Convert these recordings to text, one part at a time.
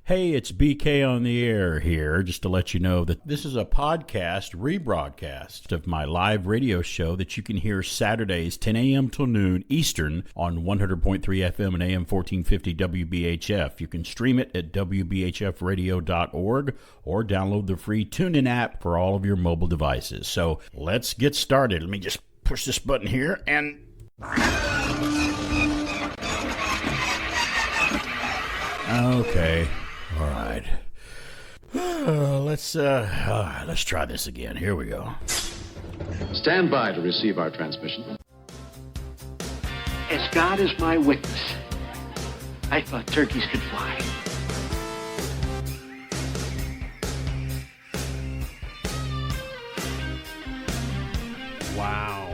Hey, it's BK on the air here, just to let you know that this is a podcast rebroadcast of my live radio show that you can hear Saturdays 10 a.m. till noon Eastern on 100.3 FM and AM 1450 WBHF. You can stream it at WBHFradio.org or download the free Tunein app for all of your mobile devices. So let's get started. Let me just push this button here and... Okay. All right. Let's try this again. Here we go. Stand by to receive our transmission. As God is my witness, I thought turkeys could fly. Wow.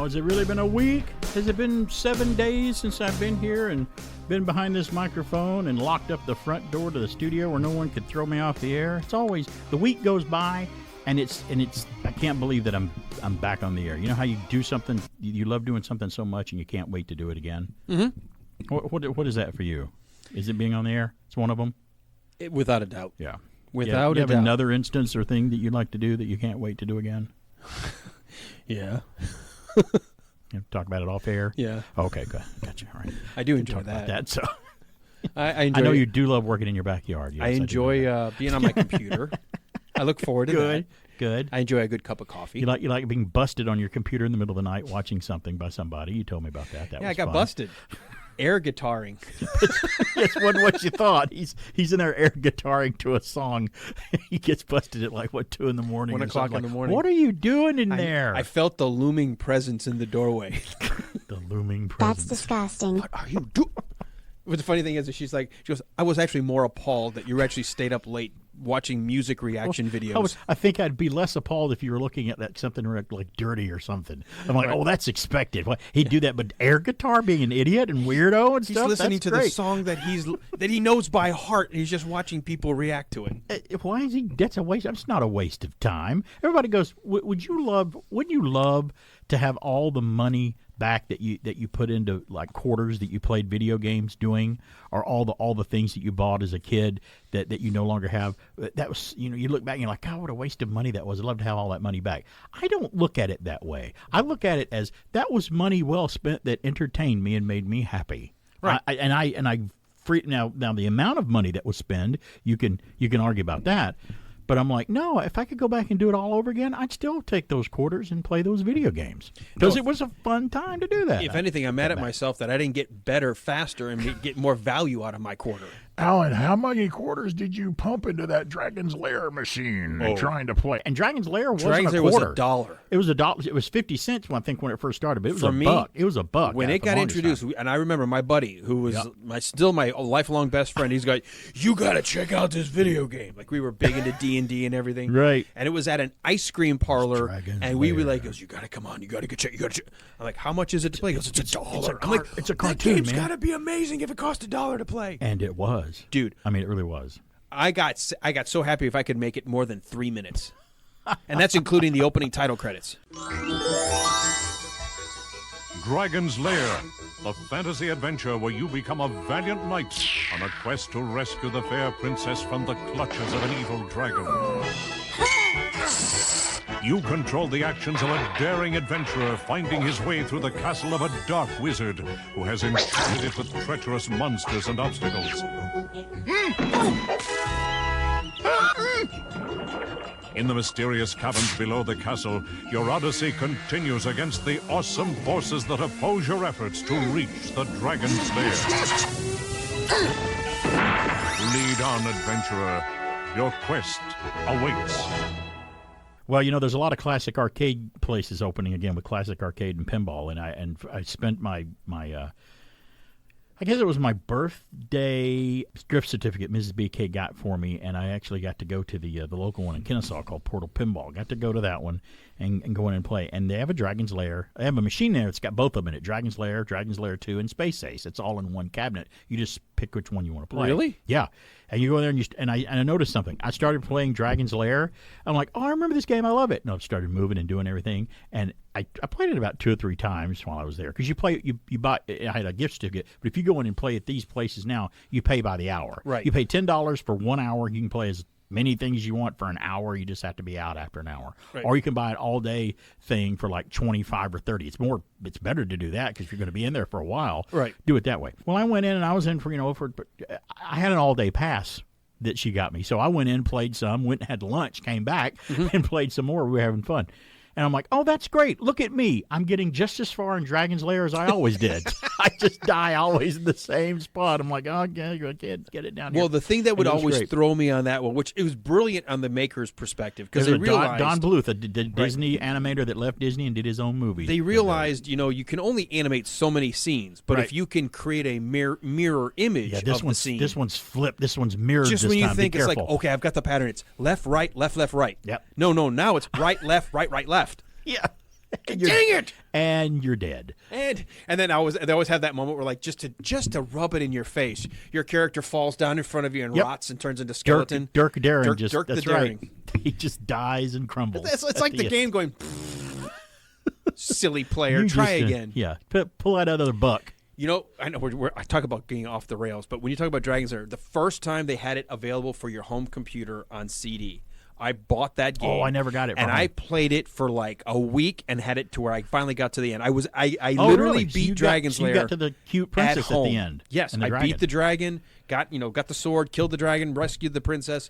Has it really been a week? Has it been 7 days since I've been here and been behind this microphone and locked up the front door to the studio where no one could throw me off the air? It's always, the week goes by and it's I can't believe that I'm back on the air. You know how you do something, you love doing something so much and you can't wait to do it again? Mm-hmm. What is that for you? Is it being on the air? It's one of them? Without a doubt. Yeah. Without a doubt. You have another instance or thing that you'd like to do that you can't wait to do again? Yeah. You talk about it off air? Yeah. Okay, good. Gotcha. All right. I do enjoy talk that. about that. So I enjoy. I know you do love working in your backyard. Yes, I enjoy being on my computer. I look forward to that. Good. I enjoy a good cup of coffee. You like being busted on your computer in the middle of the night watching something by somebody. You told me about that. That was I got fun. busted. Air guitaring. It wasn't what you thought. He's in there air guitaring to a song. He gets busted at 2 in the morning. 1 o'clock in the morning. What are you doing in there? I felt the looming presence in the doorway. The looming presence. That's disgusting. What are you doing? But the funny thing is, she goes, I was actually more appalled that you actually stayed up late watching music reaction videos. I think I'd be less appalled if you were looking at that something like dirty or something. I'm like, oh, that's expected. He'd do that, but air guitar, being an idiot and weirdo and He's stuff. listening that's to great. the song that he knows by heart, and he's just watching people react to it. Why is he? That's a waste. That's not a waste of time. Everybody goes, wouldn't you love to have all the money back that you put into quarters that you played video games doing, or all the things that you bought as a kid that you no longer have? That was, you look back and you're like, God, what a waste of money that was. I'd love to have all that money back. I don't look at it that way. I look at it as that was money well spent that entertained me and made me happy. Right. Now the amount of money that was spent, you can argue about that. But I'm like, no, if I could go back and do it all over again, I'd still take those quarters and play those video games. Because it was a fun time to do that. If anything, I'm mad at myself that I didn't get better faster and get more value out of my quarter. Alan, how many quarters did you pump into that Dragon's Lair machine trying to play? And Dragon's Lair wasn't Dragon's a Lair quarter. was $1. It was $1. It was 50 cents, I think, when it first started. But it was For a me, buck. It was a buck. When it got introduced, and I remember my buddy, who was still my lifelong best friend, he's like, you got to check out this video game. Like, we were big into D&D and everything. Right. And it was at an ice cream parlor, Dragon's and we were Lair. like, goes, you got to come on, you got to check, I'm like, how much is it to play? He goes, it's $1. I'm like, it's a that cartoon, game's man. got to be amazing if it cost $1 to play. And it was. Dude. I mean, it really was. I got so happy if I could make it more than 3 minutes. And that's including the opening title credits. Dragon's Lair, the fantasy adventure where you become a valiant knight on a quest to rescue the fair princess from the clutches of an evil dragon. You control the actions of a daring adventurer finding his way through the castle of a dark wizard who has enchanted it with treacherous monsters and obstacles. In the mysterious caverns below the castle, your odyssey continues against the awesome forces that oppose your efforts to reach the Dragon's Lair. Lead on, adventurer. Your quest awaits. Well, there's a lot of classic arcade places opening again with classic arcade and pinball, and I spent my I guess it was my birthday gift certificate Mrs. BK got for me, and I actually got to go to the local one in Kennesaw called Portal Pinball. Got to go to that one and go in and play. And they have a Dragon's Lair. They have a machine there that's got both of them in it, Dragon's Lair 2, and Space Ace. It's all in one cabinet. You just pick which one you want to play. Really? Yeah. And you go in there and I noticed something. I started playing Dragon's Lair. I'm like, oh, I remember this game. I love it. And I started moving and doing everything. And I played it about 2 or 3 times while I was there because you buy. I had a gift certificate, but if you go in and play at these places now, you pay by the hour. Right. You pay $10 for 1 hour. You can play as many things you want for an hour. You just have to be out after an hour. Right. Or you can buy an all day thing for like 25 or 30. It's better to do that because you're going to be in there for a while. Right. Do it that way. Well, I went in and I was in for I had an all day pass that she got me. So I went in, played some, went and had lunch, came back and played some more. We were having fun. And I'm like, oh, that's great. Look at me. I'm getting just as far in Dragon's Lair as I always did. I just die always in the same spot. I'm like, oh, I can't get it down here. Well, the thing that would always great. throw me on that one, which it was brilliant on the maker's perspective, because they There's realized Don Bluth, a Disney animator that left Disney and did his own movie. they realized, you can only animate so many scenes, but Right. if you can create a mirror image Yeah, of the scene, this one's flipped. This one's mirrored. just this when you time. Be think it's like, careful. okay, I've got the pattern. It's left, right, left, left, right. Yep. No, now it's right, left, right, right, left. Yeah. Dang it! And you're dead. And then they always have that moment where, like, just to rub it in your face, your character falls down in front of you and Yep. rots and turns into skeleton. Dirk Darren Dirk that's the right. Daring. He just dies and crumbles. It's like the game going, silly player, You try just, again. Yeah, pull out another buck. I know I talk about getting off the rails, but when you talk about Dragon's Lair, the first time they had it available for your home computer on CD, I bought that game. Oh, I never got it. And from I him. played it for like a week and had it to where I finally got to the end. I Oh, literally really? So beat you Dragon's got, Lair. You got to the cute princess at home. the end. Yes, and the I dragon. beat the dragon, got the sword, killed the dragon, rescued the princess.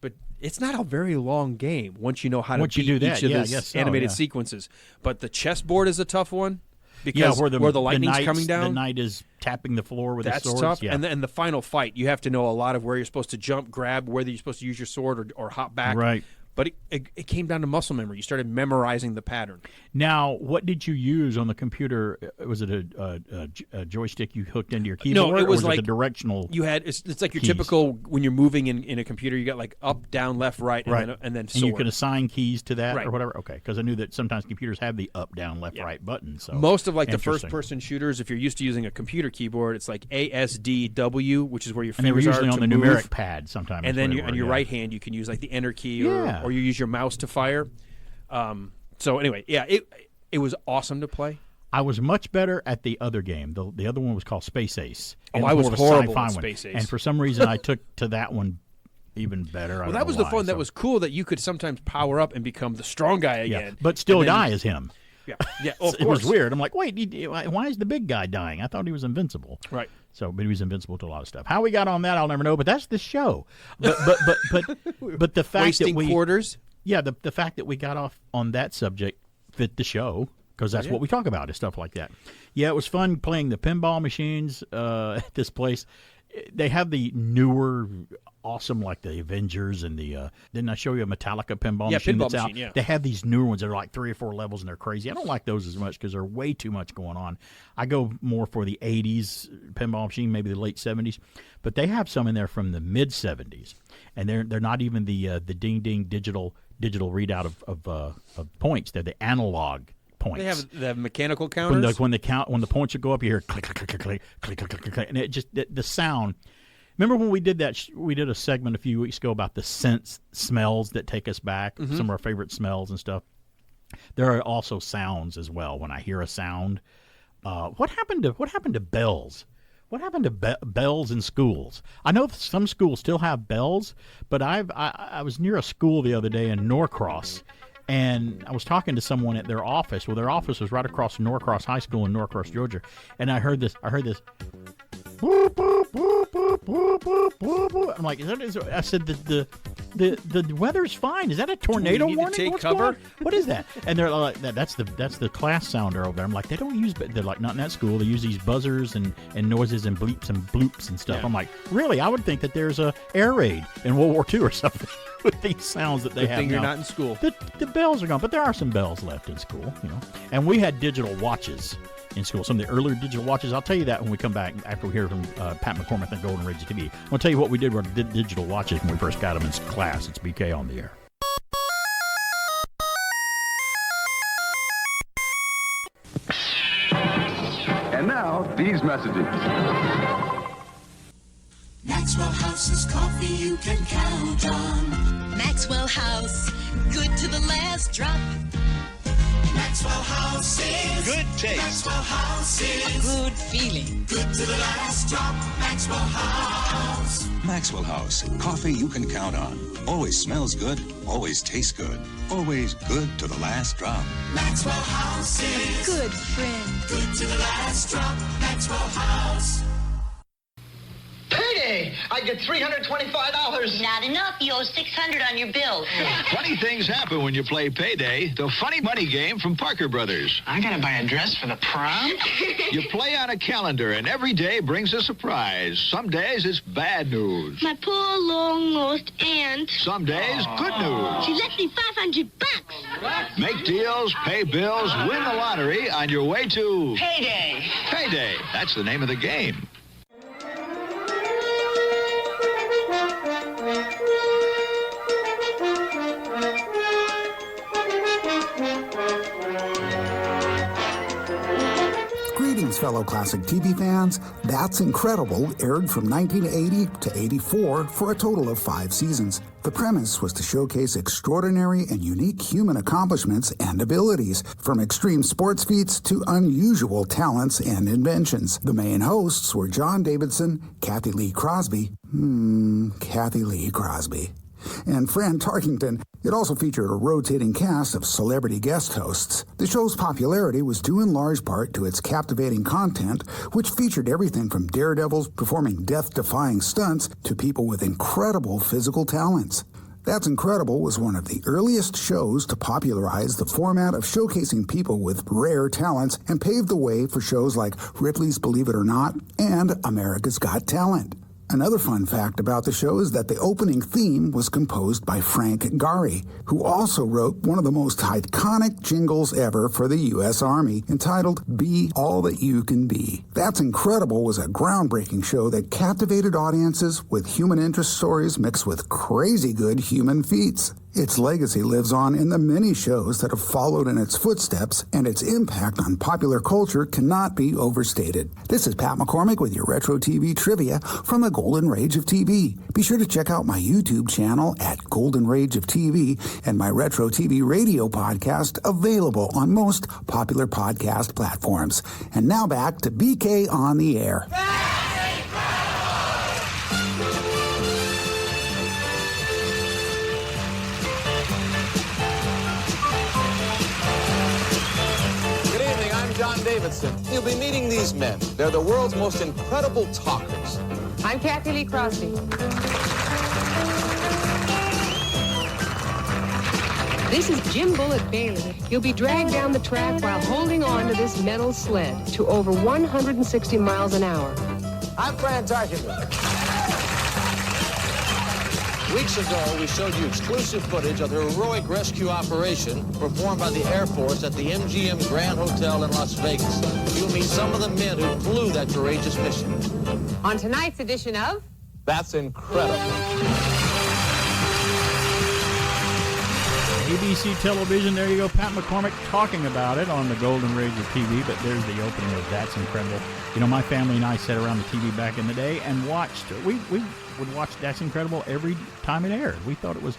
But it's not a very long game once you know how to Once you beat do that, each of yeah, I those guess so, animated yeah. sequences. But the chessboard is a tough one Yeah, because where the lightning's knights- coming down. The knight is tapping the floor with That's his swords. tough. Yeah. And the final fight, you have to know a lot of where you're supposed to jump, grab, whether you're supposed to use your sword or hop back. Right. But it came down to muscle memory. You started memorizing the pattern. Now, what did you use on the computer? Was it a joystick you hooked into your keyboard? No, it was or like it a directional. You had it's like your keys? typical when you're moving in a computer. You got like up, down, left, right, and Right. then and sword. you could assign keys to that Right. or whatever. Okay, because I knew that sometimes computers have the up, down, left, right button. So Most of like the Interesting. first-person shooters, if you're used to using a computer keyboard, it's like ASDW, which is where your and they were fingers are usually on to the move. numeric pad sometimes. And then on your yeah. right hand, you can use like the enter key, Yeah. or you use your mouse to fire. So anyway, yeah, it was awesome to play. I was much better at the other game. The other one was called Space Ace. And Oh, it I was more of a horrible sci-fi at one. Space Ace. And for some reason, I took to that one even better. Well, that was the fun. That was cool that you could sometimes power up and become the strong guy yeah, again, but still and then die as him. Yeah, oh, of It was course. weird. I'm like, wait, why is the big guy dying? I thought he was invincible. Right. So, but he was invincible to a lot of stuff. How we got on that, I'll never know. But that's the show. But the fact Wasting that we quarters. yeah, the fact that we got off on that subject fit the show because that's what we talk about is stuff like that. Yeah, it was fun playing the pinball machines at this place. They have the newer, awesome, like the Avengers and the. Didn't I show you a Metallica pinball Yeah, machine pinball that's out? machine, yeah. They have these newer ones that are like 3 or 4 levels and they're crazy. I don't like those as much because they're way too much going on. I go more for the 80s pinball machine, maybe the late 70s, but they have some in there from the mid 70s, and they're not even the ding ding digital readout of points. They're the analog points. They have the mechanical counters. When the points would go up, you hear click click click click click click click click, and it just the sound. Remember when we did that? We did a segment a few weeks ago about the smells that take us back, some of our favorite smells and stuff. There are also sounds as well. When I hear a sound, what happened to bells? What happened to bells in schools? I know some schools still have bells, but I was near a school the other day in Norcross, and I was talking to someone at their office. Well, their office was right across from Norcross High School in Norcross, Georgia, and I heard this. Boop, boop, boop, boop, boop, boop, boop, boop. I'm like, I said the weather's fine. Is that a tornado We need to warning? take What's cover? going on? What is that? And they're like, that's the class sounder over there. I'm like, they don't use. They're like, not in that school. They use these buzzers and noises and bleeps and bloops and stuff. Yeah. I'm like, really? I would think that there's a air raid in World War II or something with these sounds that they Good have thing now. you're not in school. The bells are gone, but there are some bells left in school, And we had digital watches in school. Some of the earlier digital watches. I'll tell you that when we come back after we hear from Pat McCormick and Golden Ridge TV. I'll tell you what we did with our digital watches when we first got them in class. It's BK on the air. And now, these messages. Maxwell House's coffee you can count on. Maxwell House, good to the last drop. Maxwell House is Good taste. Maxwell House is Good feeling. good to the last drop. Maxwell House. Maxwell House, coffee you can count on. Always smells good, always tastes good, always good to the last drop. Maxwell House is Good friend. good to the last drop. Maxwell House. Payday! I get $325. Not enough. You owe $600 on your bill. Funny things happen when you play Payday, the funny money game from Parker Brothers. I gotta buy a dress for the prom? You play on a calendar, and every day brings a surprise. Some days it's bad news. My poor long-lost aunt. Some days, good news. She left me $500. Make deals, pay bills, win the lottery on your way to Payday! Payday. That's the name of the game. Greetings, fellow classic TV fans. That's Incredible aired from 1980 to 84 for a total of 5 seasons. The premise was to showcase extraordinary and unique human accomplishments and abilities, from extreme sports feats to unusual talents and inventions. The main hosts were John Davidson, Kathy Lee Crosby, and Fran Tarkington. It also featured a rotating cast of celebrity guest hosts. The show's popularity was due in large part to its captivating content, which featured everything from daredevils performing death-defying stunts to people with incredible physical talents. That's Incredible was one of the earliest shows to popularize the format of showcasing people with rare talents and paved the way for shows like Ripley's Believe It or Not and America's Got Talent. Another fun fact about the show is that the opening theme was composed by Frank Gari, who also wrote one of the most iconic jingles ever for the U.S. Army, entitled Be All That You Can Be. That's Incredible was a groundbreaking show that captivated audiences with human interest stories mixed with crazy good human feats. Its legacy lives on in the many shows that have followed in its footsteps, and its impact on popular culture cannot be overstated. This is Pat McCormick with your Retro TV trivia from the Golden Rage of TV. Be sure to check out my YouTube channel at Golden Rage of TV and my Retro TV radio podcast, available on most popular podcast platforms. And now back to BK on the Air. John Davidson. You'll be meeting these men. They're the world's most incredible talkers. I'm Kathy Lee Crosby. This is Jim Bullet Bailey. You'll be dragged down the track while holding on to this metal sled to over 160 miles an hour. I'm Fran Tarkington. Weeks ago, we showed you exclusive footage of the heroic rescue operation performed by the Air Force at the MGM Grand Hotel in Las Vegas. You'll meet some of the men who flew that courageous mission. On tonight's edition of That's Incredible. ABC television, there you go. Pat McCormick talking about it on the Golden Rage of TV, but there's the opening of That's Incredible. You know, my family and I sat around the TV back in the day and watched. We would watch That's Incredible every time it aired. We thought it was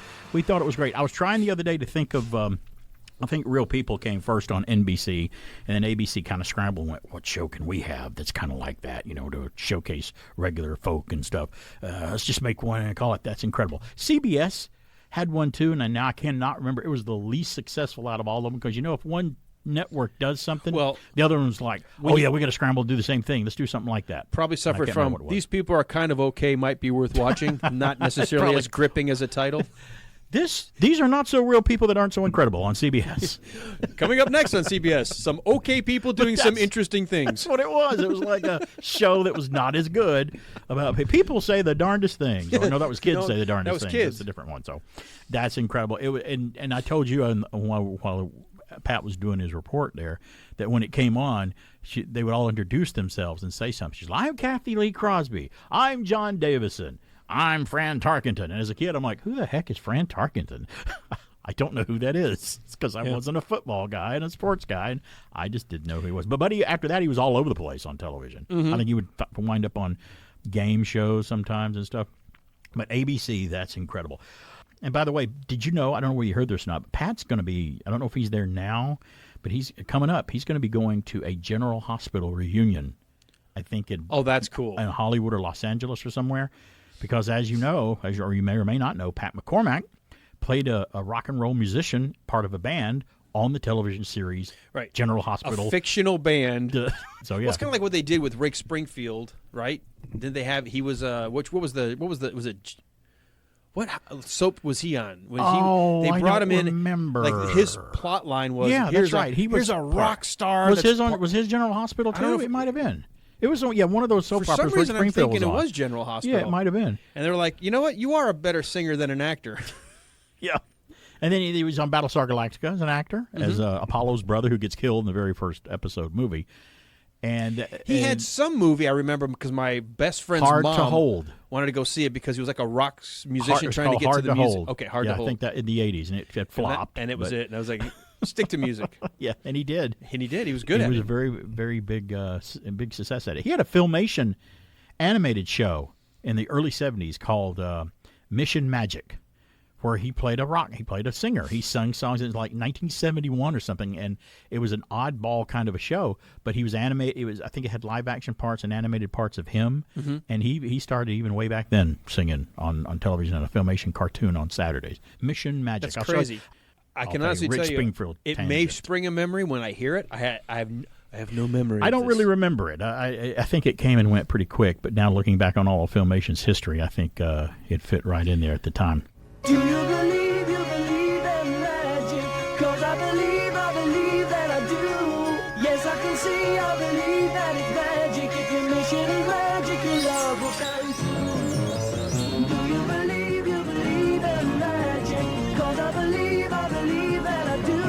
great. I was trying the other day to think of. I think Real People came first on NBC, and then ABC kind of scrambled and went, what show can we have that's kind of like that, you know, to showcase regular folk and stuff. Let's just make one and call it That's Incredible. CBS had one too, and now I cannot remember. It was the least successful out of all of them because, you know, if one network does something, well, the other one's like, we got to scramble to do the same thing. Let's do something like that. Probably suffered from these people are kind of okay, might be worth watching, not necessarily as gripping as a title. These are not so real people that aren't so incredible on CBS. Coming up next on CBS, some okay people doing some interesting things. That's what it was. It was like a show that was not as good about people say the darndest things. Or, no, that was kids say the darndest things. Kids. That's a different one. So That's Incredible. And I told you while Pat was doing his report there that when it came on, they would all introduce themselves and say something. She's like, I'm Kathy Lee Crosby. I'm John Davison. I'm Fran Tarkington. And as a kid, I'm like, who the heck is Fran Tarkington? I don't know who that is. It's because I wasn't a football guy and a sports guy, and I just didn't know who he was. But after that, he was all over the place on television. I think he would wind up on game shows sometimes and stuff. But ABC, that's incredible. And by the way, did you know, I don't know where you heard this or not, but Pat's going to be, I don't know if he's there now, but he's coming up. He's going to be going to a General Hospital reunion, I think that's cool. In Hollywood or Los Angeles or somewhere. Because as you know, or you may or may not know, Pat McCormack played a rock and roll musician, part of a band, on the television series General Hospital. A fictional band. So yeah. Well, it's kind of like what they did with Rick Springfield, right? Did they have, he was, what soap was he on? They brought him in. Remember. Like his plot line was, that's right. Here's a rock star. Was his General Hospital too? It might have been. It was one of those soap operas. For some reason, I'm thinking it was on. General Hospital. Yeah, it might have been. And they were like, you know what? You are a better singer than an actor. Yeah. And then he was on Battlestar Galactica as an actor, as Apollo's brother who gets killed in the very first episode movie. And he had some movie I remember because my best friend's Hard mom to Hold. wanted to go see it because he was like a rock musician trying to get Hard to the music. Hold. Okay, Hard to Hold. I think that in the 80s, and it flopped. And it was it. And I was like, stick to music. Yeah, and he did. And he did. He was good at it. He was a very, very big success at it. He had a Filmation animated show in the early 70s called Mission Magic, where he played a singer. He sung songs in like 1971 or something, and it was an oddball kind of a show, but he was animated. I think it had live action parts and animated parts of him, and he started even way back then singing on television in a Filmation cartoon on Saturdays. Mission Magic. That's crazy. I can honestly tell you, it may spring a memory when I hear it. I have no memory. I don't really remember it. I think it came and went pretty quick, but now looking back on all of Filmation's history, I think it fit right in there at the time. Do you believe in magic? 'Cause I believe that I do. Yes, I can see, I believe that it's magic. If your mission is magic, your love will shine through. Do you believe in magic? 'Cause I believe that I do.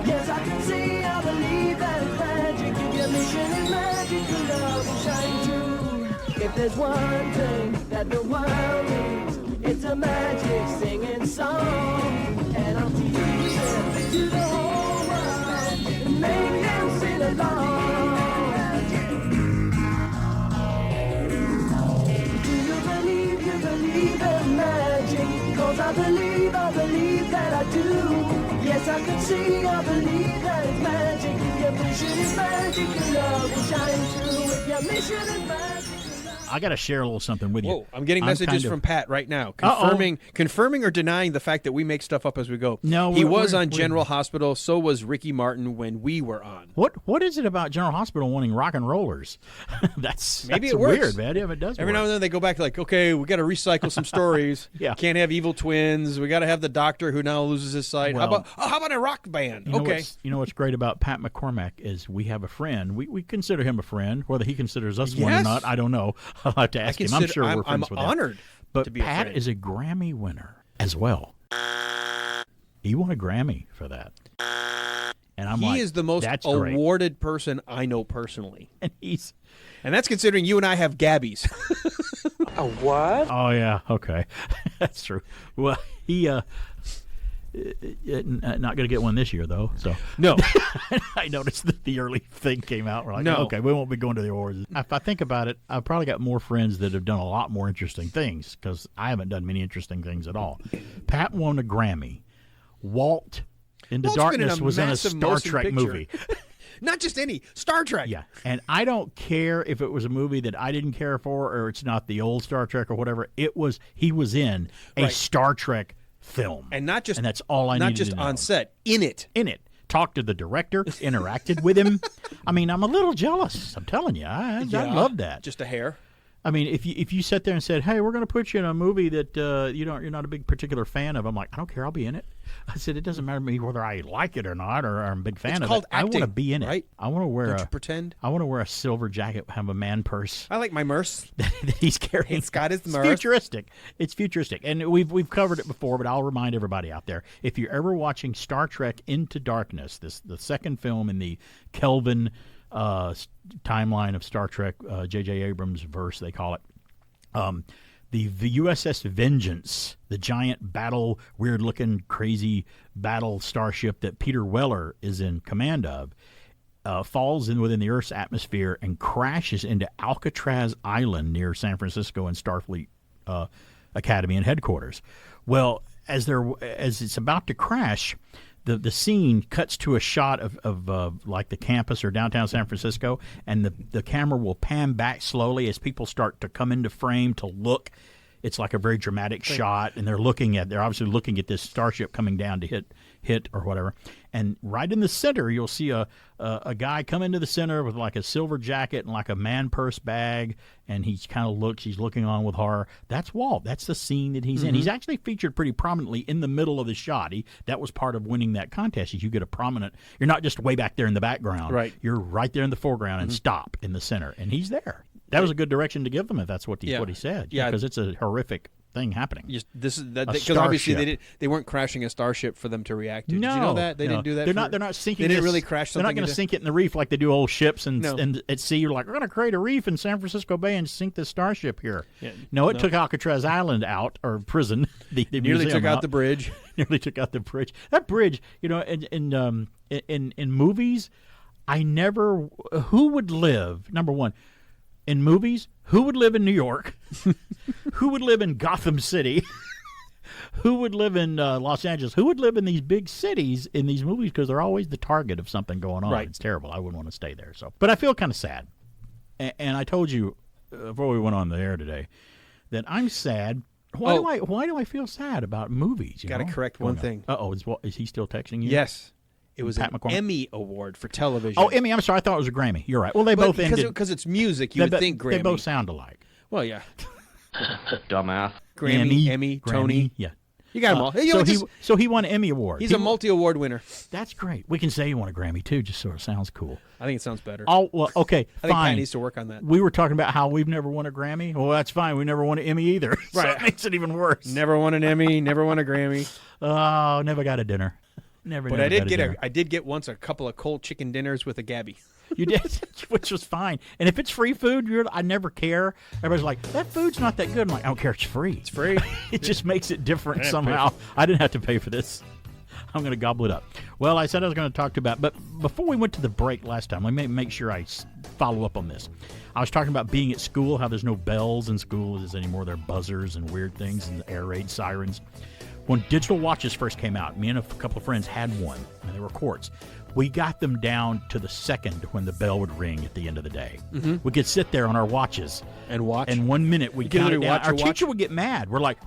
Yes, I can see, I believe that it's magic. If your mission is magic, your love will shine through. If there's one thing that the world needs, it's a magic singing song, and I'll teach it to the whole world and make them sing along. Do you believe in magic? 'Cause I believe that I do. Yes, I can see, I believe that it's magic. If your mission is magic, your love will shine through. If your mission is magic. I got to share a little something with you. Whoa, I'm getting messages from Pat right now, confirming or denying the fact that we make stuff up as we go. No, he was on General Hospital. So was Ricky Martin when we were on. What is it about General Hospital wanting rock and rollers? that's it weird, works. man. Yeah, it does. Every now and then they go back to like, okay, we got to recycle some stories. Yeah, can't have evil twins. We got to have the doctor who now loses his sight. Well, how about a rock band? You know what's great about Pat McCormack is we have a friend. We consider him a friend. Whether he considers us one or not, I don't know. I'll have to ask him. I'm sure we're friends with him. I'm honored but to be a Pat friend. is a Grammy winner as well. He won a Grammy for that. And he is the most awarded person I know personally. And that's considering you and I have Gabbies. A what? Oh, yeah. Okay. That's true. Well, he not going to get one this year, though. So no. I noticed that the early thing came out. We're like, no. Okay, we won't be going to the awards. If I think about it, I've probably got more friends that have done a lot more interesting things because I haven't done many interesting things at all. Pat won a Grammy. Walt Into Darkness was in a Star Trek movie. Not just any, Star Trek. Yeah, and I don't care if it was a movie that I didn't care for or it's not the old Star Trek or whatever. He was in a Star Trek film. And that's all I needed not just to know. on set, in it. Talked to the director, interacted with him. I mean, I'm a little jealous. I'm telling you, I love that. Just a hair. I mean, if you sat there and said, "Hey, we're going to put you in a movie that you're not a big particular fan of," I'm like, I don't care. I'll be in it. I said, it doesn't matter to me whether I like it or not, or I'm a big fan of it. Acting, I want to be in it. Right? I want to wear pretend. I want to wear a silver jacket, have a man purse. I like my Merce that he's carrying. It's got his Merce. Futuristic. It's futuristic, and we've covered it before, but I'll remind everybody out there: if you're ever watching Star Trek Into Darkness, the second film in the Kelvin timeline of Star Trek, J.J. Abrams verse, they call it. The USS Vengeance, the giant battle, weird-looking, crazy battle starship that Peter Weller is in command of, falls in within the Earth's atmosphere and crashes into Alcatraz Island near San Francisco and Starfleet Academy and headquarters. Well, as it's about to crash, the scene cuts to a shot of like the campus or downtown San Francisco, and the camera will pan back slowly as people start to come into frame to look. It's like a very dramatic shot, and they're obviously looking at this starship coming down to hit or whatever. And right in the center, you'll see a guy come into the center with like a silver jacket and like a man purse bag, and he's looking on with horror. That's Walt. That's the scene that he's in. He's actually featured pretty prominently in the middle of the shot. That was part of winning that contest. Is you get a prominent. You're not just way back there in the background. Right. You're right there in the foreground and stop in the center, and he's there. That was a good direction to give them if that's what he said. Yeah, because it's a horrific thing happening. Because obviously they weren't crashing a starship for them to react to. No, did you know that they didn't do that? They're not sinking. They didn't really crash something. They're not going to sink it in the reef like they do old ships and at sea. You're like, we're going to create a reef in San Francisco Bay and sink this starship here. Yeah, no, it took Alcatraz Island out, or prison. The nearly took out the bridge. Nearly took out the bridge. That bridge, in movies, I never. Who would live? Number one. In movies, who would live in New York? Who would live in Gotham City? Who would live in Los Angeles? Who would live in these big cities in these movies? Because they're always the target of something going on. Right. It's terrible. I wouldn't want to stay there. But I feel kind of sad. And I told you before we went on the air today that I'm sad. Why do I feel sad about movies? Got to correct one thing. Is he still texting you? Yes. It was Pat an McCormick? Emmy Award for television. Oh, Emmy. I'm sorry. I thought it was a Grammy. You're right. Well, they both ended. Because it's music, you would think Grammy. They both sound alike. Well, yeah. Dumbass. Grammy, Emmy, Tony. Yeah. You got them all. So he won Emmy Award. He's a multi-award winner. That's great. We can say he won a Grammy, too, just sort of sounds cool. I think it sounds better. Oh, well, okay, I think fine. Pat needs to work on that. We were talking about how we've never won a Grammy. Well, that's fine. We never won an Emmy either. So Right. that makes it even worse. Never won an Emmy, never won a Grammy. Oh, never got a dinner. But I did get once a couple of cold chicken dinners with a Gabby. You did, which was fine. And if it's free food, I never care. Everybody's like, that food's not that good. I'm like, I don't care. It's free. It's free. It just makes it different somehow. I didn't have to pay for this. I'm going to gobble it up. Well, I said I was going to talk about, but before we went to the break last time, let me make sure I follow up on this. I was talking about being at school, how there's no bells in schools anymore. There are buzzers and weird things and air raid sirens. When digital watches first came out, me and a couple of friends had one, and they were quartz. We got them down to the second when the bell would ring at the end of the day. Mm-hmm. We could sit there on our watches and watch. And 1 minute we'd count it down. Our teacher would get mad. We're like,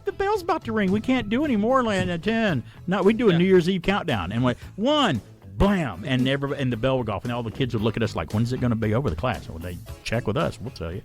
the bell's about to ring. We can't do any more at 10. No, we'd do a New Year's Eve countdown, and like 1, blam, and the bell would go off, and all the kids would look at us like, when's it going to be over the class? Well, they check with us. We'll tell you.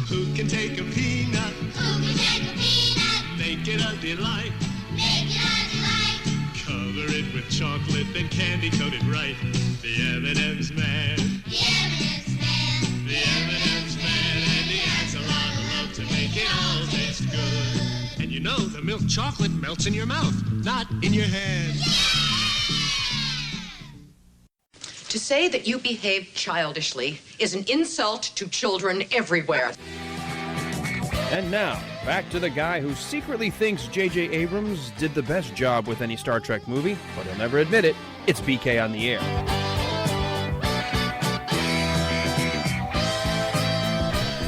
Who can take a peanut? Who can take a peanut? Make it a delight. Make it a delight. Cover it with chocolate, then candy coat it right. The M&M's man. The M&M's man. The M&M's man, and he adds a lot of love to make it all taste good. And you know the milk chocolate melts in your mouth, not in your hand. To say that you behave childishly is an insult to children everywhere. And now, back to the guy who secretly thinks J.J. Abrams did the best job with any Star Trek movie, but he'll never admit it. It's BK on the air.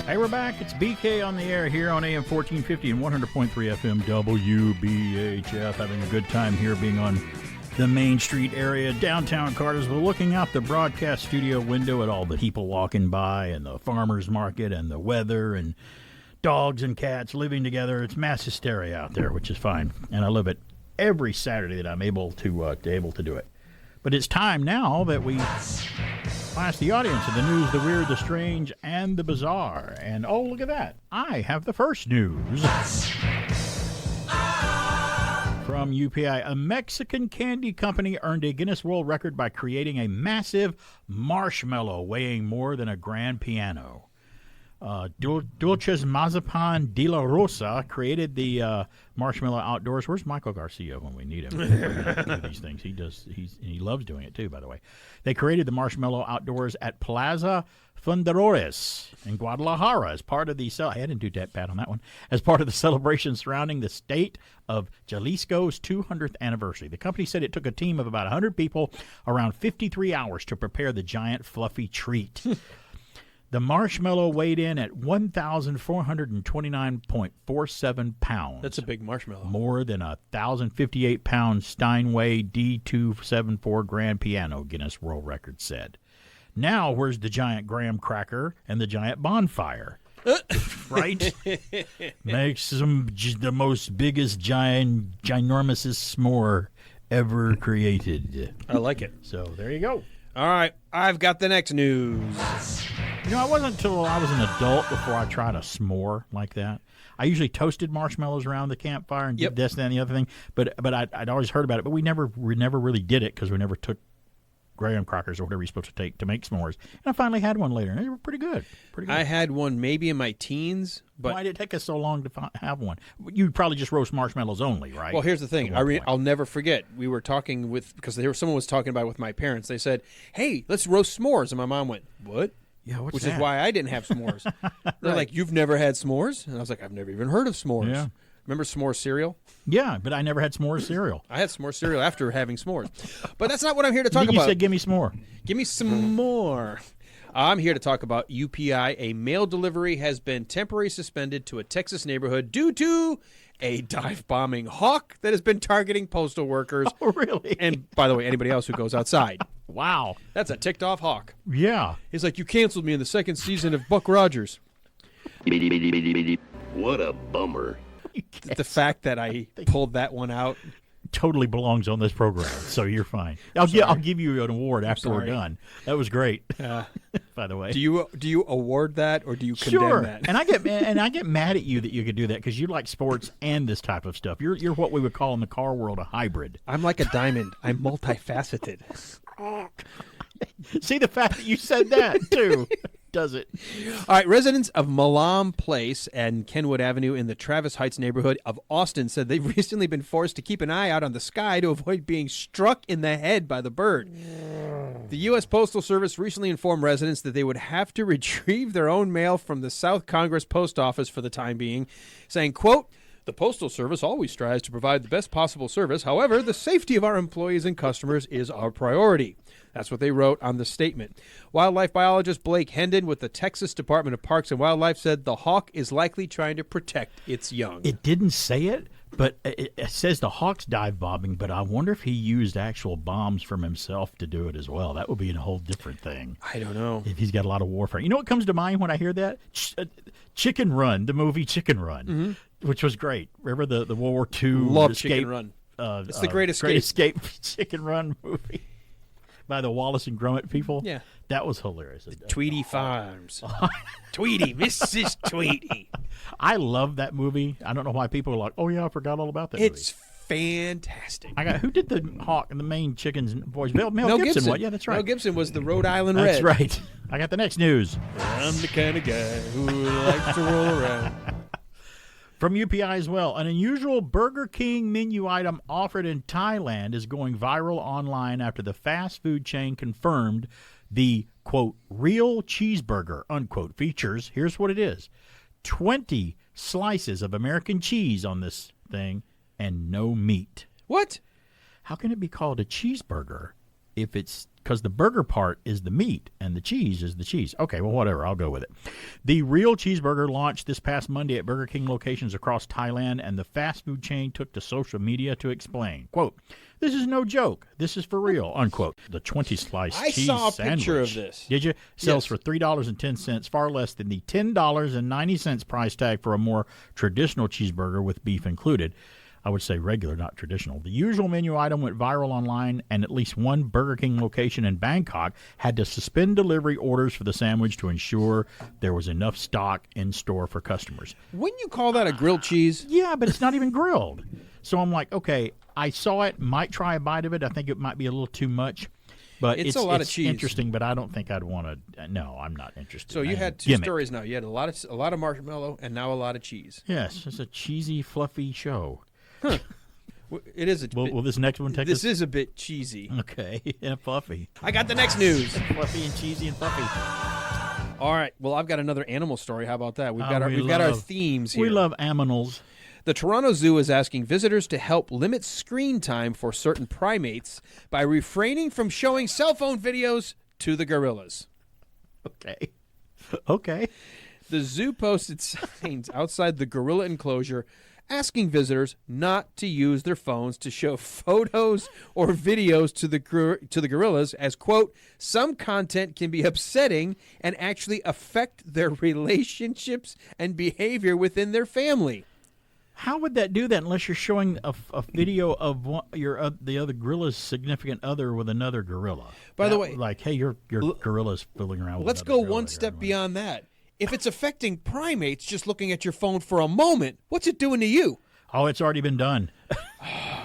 Hey, we're back. It's BK on the air here on AM 1450 and 100.3 FM WBHF. Having a good time here being on the Main Street area, downtown Cartersville, looking out the broadcast studio window at all the people walking by and the farmer's market and the weather and dogs and cats living together. It's mass hysteria out there, which is fine. And I love it every Saturday that I'm able to do it. But it's time now that we ask the audience of the news, the weird, the strange, and the bizarre. And oh, look at that. I have the first news. From UPI, a Mexican candy company earned a Guinness World Record by creating a massive marshmallow weighing more than a grand piano. Dulces Mazapan de la Rosa created the Marshmallow Outdoors. Where's Michael Garcia when we need him? Do these things. He loves doing it too, by the way. They created the Marshmallow Outdoors at Plaza Fundadores in Guadalajara as part of the I didn't do that bad on that one. As part of the celebration surrounding the state of Jalisco's 200th anniversary. The company said it took a team of about 100 people around 53 hours to prepare the giant fluffy treat. The marshmallow weighed in at 1,429.47 pounds. That's a big marshmallow. More than a 1,058-pound Steinway D274 grand piano, Guinness World Record said. Now, where's the giant graham cracker and the giant bonfire? Right? Makes them the most biggest, ginormous s'more ever created. I like it. So, there you go. All right, I've got the next news. You know, it wasn't until I was an adult before I tried a s'more like that. I usually toasted marshmallows around the campfire and did this, that, and the other thing. But I'd always heard about it. But we never really did it because we never took graham crackers or whatever you're supposed to take to make s'mores. And I finally had one later, and they were pretty good. I had one maybe in my teens. But why did it take us so long to have one? You'd probably just roast marshmallows only, right? Well, here's the thing. I'll never forget. We were talking because someone was talking about it with my parents. They said, hey, let's roast s'mores. And my mom went, what? Yeah, what's Which that? is why I didn't have s'mores. They're like, you've never had s'mores? And I was like, I've never even heard of s'mores. Yeah. Remember s'more cereal? Yeah, but I never had s'more cereal. I had s'more cereal after having s'mores. But that's not what I'm here to talk about. You said give me s'more. Give me some more. I'm here to talk about UPI. A mail delivery has been temporarily suspended to a Texas neighborhood due to a dive-bombing hawk that has been targeting postal workers. Oh, really? And, by the way, anybody else who goes outside. Wow. That's a ticked-off hawk. Yeah. He's like, you canceled me in the second season of Buck Rogers. What a bummer. The fact that I pulled that one out totally belongs on this program, so you're fine. I'll give you an award after we're done. That was great. By the way, do you award that or do you condemn that? And I get mad at you that you could do that because you like sports and this type of stuff. You're what we would call in the car world a hybrid. I'm like a diamond. I'm multifaceted. See the fact that you said that too. Does it? All right, residents of Malam Place and Kenwood Avenue in the Travis Heights neighborhood of Austin said they've recently been forced to keep an eye out on the sky to avoid being struck in the head by the bird. The U.S. Postal Service recently informed residents that they would have to retrieve their own mail from the South Congress Post Office for the time being, saying, quote, "The Postal Service always strives to provide the best possible service. However, the safety of our employees and customers is our priority." That's what they wrote on the statement. Wildlife biologist Blake Hendon with the Texas Department of Parks and Wildlife said the hawk is likely trying to protect its young. It didn't say it, but it says the hawk's dive bombing, but I wonder if he used actual bombs from himself to do it as well. That would be a whole different thing. I don't know. If he's got a lot of warfare. You know what comes to mind when I hear that? Chicken Run, the movie Chicken Run, which was great. Remember the World War II Love escape? Chicken Run. It's the Great Escape. Great Escape Chicken Run movie. By the Wallace and Gromit people? Yeah. That was hilarious. Tweety Farms. Tweety, Mrs. Tweety. I love that movie. I don't know why people are like, oh, yeah, I forgot all about that movie. It's fantastic. Who did the hawk and the main chicken's voice? Mel Gibson. What? Yeah, that's right. Mel Gibson was the Rhode Island Red. That's right. I got the next news. I'm the kind of guy who likes to roll around. From UPI as well, an unusual Burger King menu item offered in Thailand is going viral online after the fast food chain confirmed the, quote, real cheeseburger, unquote, features, here's what it is, 20 slices of American cheese on this thing and no meat. What? How can it be called a cheeseburger if it's because the burger part is the meat and the cheese is the cheese? Okay, well, whatever. I'll go with it. The real cheeseburger launched this past Monday at Burger King locations across Thailand, and the fast food chain took to social media to explain, quote, "This is no joke. This is for real," unquote. The 20-slice cheese saw a sandwich. picture of this. Did you? Sells Yes. for $3.10, far less than the $10.90 price tag for a more traditional cheeseburger with beef included. I would say regular, not traditional. The usual menu item went viral online, and at least one Burger King location in Bangkok had to suspend delivery orders for the sandwich to ensure there was enough stock in store for customers. Wouldn't you call that a grilled cheese? Yeah, but it's not even grilled. So I'm like, okay, I saw it, might try a bite of it. I think it might be a little too much. But It's a lot of cheese. Interesting, but I don't think I'd want to. No, I'm not interested. So you had two stories now. You had a lot of marshmallow and now a lot of cheese. Yes, it's a cheesy, fluffy show. Huh. It is a will this next one take us? This is a bit cheesy. Okay, and fluffy. I got the next news. Fluffy and cheesy and fluffy. All right. Well, I've got another animal story. How about that? We've got our themes here. We love aminals. The Toronto Zoo is asking visitors to help limit screen time for certain primates by refraining from showing cell phone videos to the gorillas. Okay. The zoo posted signs outside the gorilla enclosure asking visitors not to use their phones to show photos or videos to the gorillas as, quote, some content can be upsetting and actually affect their relationships and behavior within their family. How would that do that unless you're showing a video of the other gorilla's significant other with another gorilla? By the way, like, hey, your gorilla's fooling around with let's go one step beyond that. If it's affecting primates just looking at your phone for a moment, what's it doing to you? Oh, it's already been done.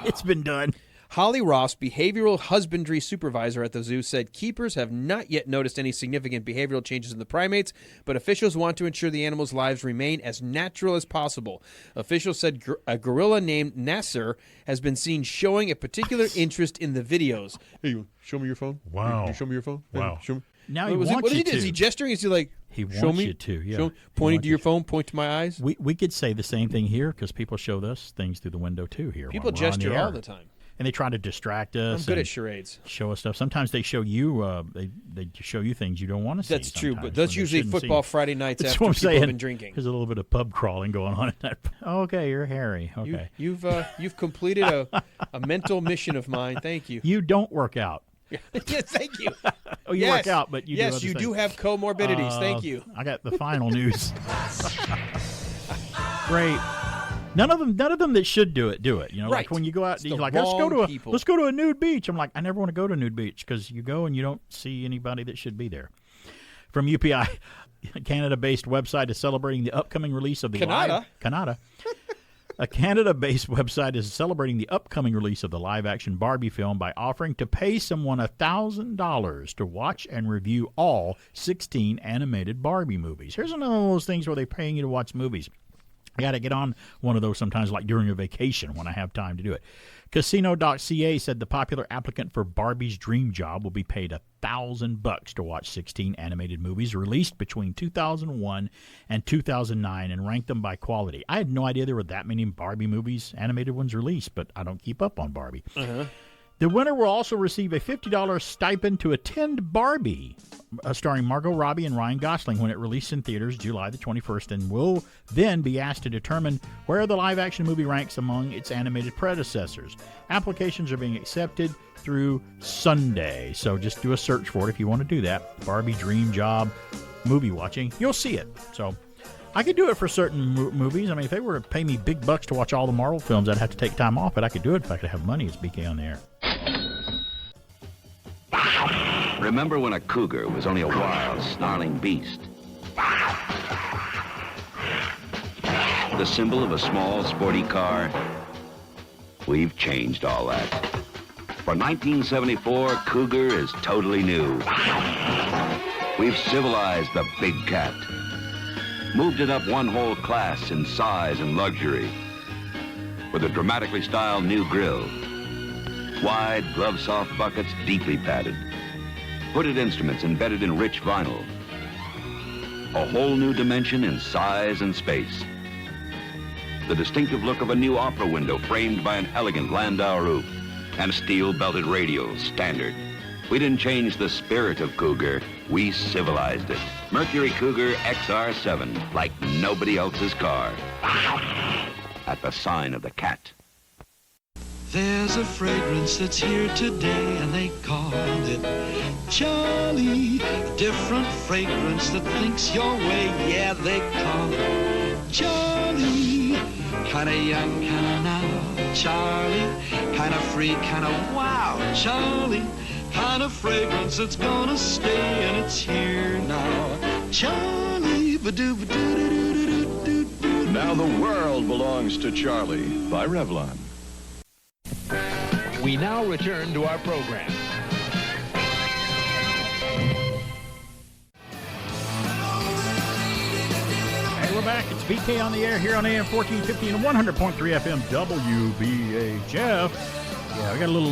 It's been done. Holly Ross, behavioral husbandry supervisor at the zoo, said keepers have not yet noticed any significant behavioral changes in the primates, but officials want to ensure the animals' lives remain as natural as possible. Officials said a gorilla named Nasser has been seen showing a particular interest in the videos. Hey, show me your phone. Wow. Hey, show me your phone. Wow. Hey, show me. Now what is he? Is he gesturing? Is he like, he wants show me? you to, yeah. Show me? Pointing to your phone, point to my eyes? We could say the same thing here because people show us things through the window, too, here. People gesture all the time. And they try to distract us. I'm good at charades. Show us stuff. Sometimes they show you they show you things you don't want to see. That's true, but that's usually football Friday nights after people have been drinking. There's a little bit of pub crawling going on. Okay, you're Harry. Okay. You've completed a mental mission of mine. Thank you. You don't work out. Yes, thank you. Oh, you work out, but you do other you things. do have comorbidities. Thank you. I got the final news. Great. None of them that should do it. You know, right. Like when you go out, it's you're like, let's go to a nude beach. I'm like, I never want to go to a nude beach because you go and you don't see anybody that should be there. From UPI, Canada-based website is celebrating the upcoming release of the Canada. A Canada-based website is celebrating the upcoming release of the live-action Barbie film by offering to pay someone $1,000 to watch and review all 16 animated Barbie movies. Here's another one of those things where they're paying you to watch movies. I got to get on one of those sometimes, like during a vacation when I have time to do it. Casino.ca said the popular applicant for Barbie's dream job will be paid $1,000 to watch 16 animated movies released between 2001 and 2009 and rank them by quality. I had no idea there were that many Barbie movies, animated ones released, but I don't keep up on Barbie. Uh-huh. The winner will also receive a $50 stipend to attend Barbie, starring Margot Robbie and Ryan Gosling, when it released in theaters July the 21st, and will then be asked to determine where the live-action movie ranks among its animated predecessors. Applications are being accepted through Sunday, so just do a search for it if you want to do that. Barbie Dream Job movie watching. You'll see it. So I could do it for certain movies. I mean, if they were to pay me big bucks to watch all the Marvel films, I'd have to take time off, but I could do it if I could have money. It's BK on the air. Remember when a cougar was only a wild, snarling beast? The symbol of a small, sporty car? We've changed all that. For 1974, Cougar is totally new. We've civilized the big cat. Moved it up one whole class in size and luxury. With a dramatically styled new grille. Wide, glove-soft buckets, deeply padded. Hooded instruments embedded in rich vinyl. A whole new dimension in size and space. The distinctive look of a new opera window framed by an elegant Landau roof. And steel-belted radials, standard. We didn't change the spirit of Cougar, we civilized it. Mercury Cougar XR7, like nobody else's car. At the sign of the cat. There's a fragrance that's here today, and they call it Charlie. A different fragrance that thinks your way, yeah, they call it Charlie. Kinda young, kinda now, Charlie. Kinda free, kinda wow, Charlie. Kind of fragrance that's gonna stay, and it's here now. Charlie, ba-doo-ba-doo-doo-doo-doo-doo-doo. Now the world belongs to Charlie by Revlon. We now return to our program. we're back. It's BK on the air here on AM 1450 and 100.3 FM WBHF. Yeah, we got a little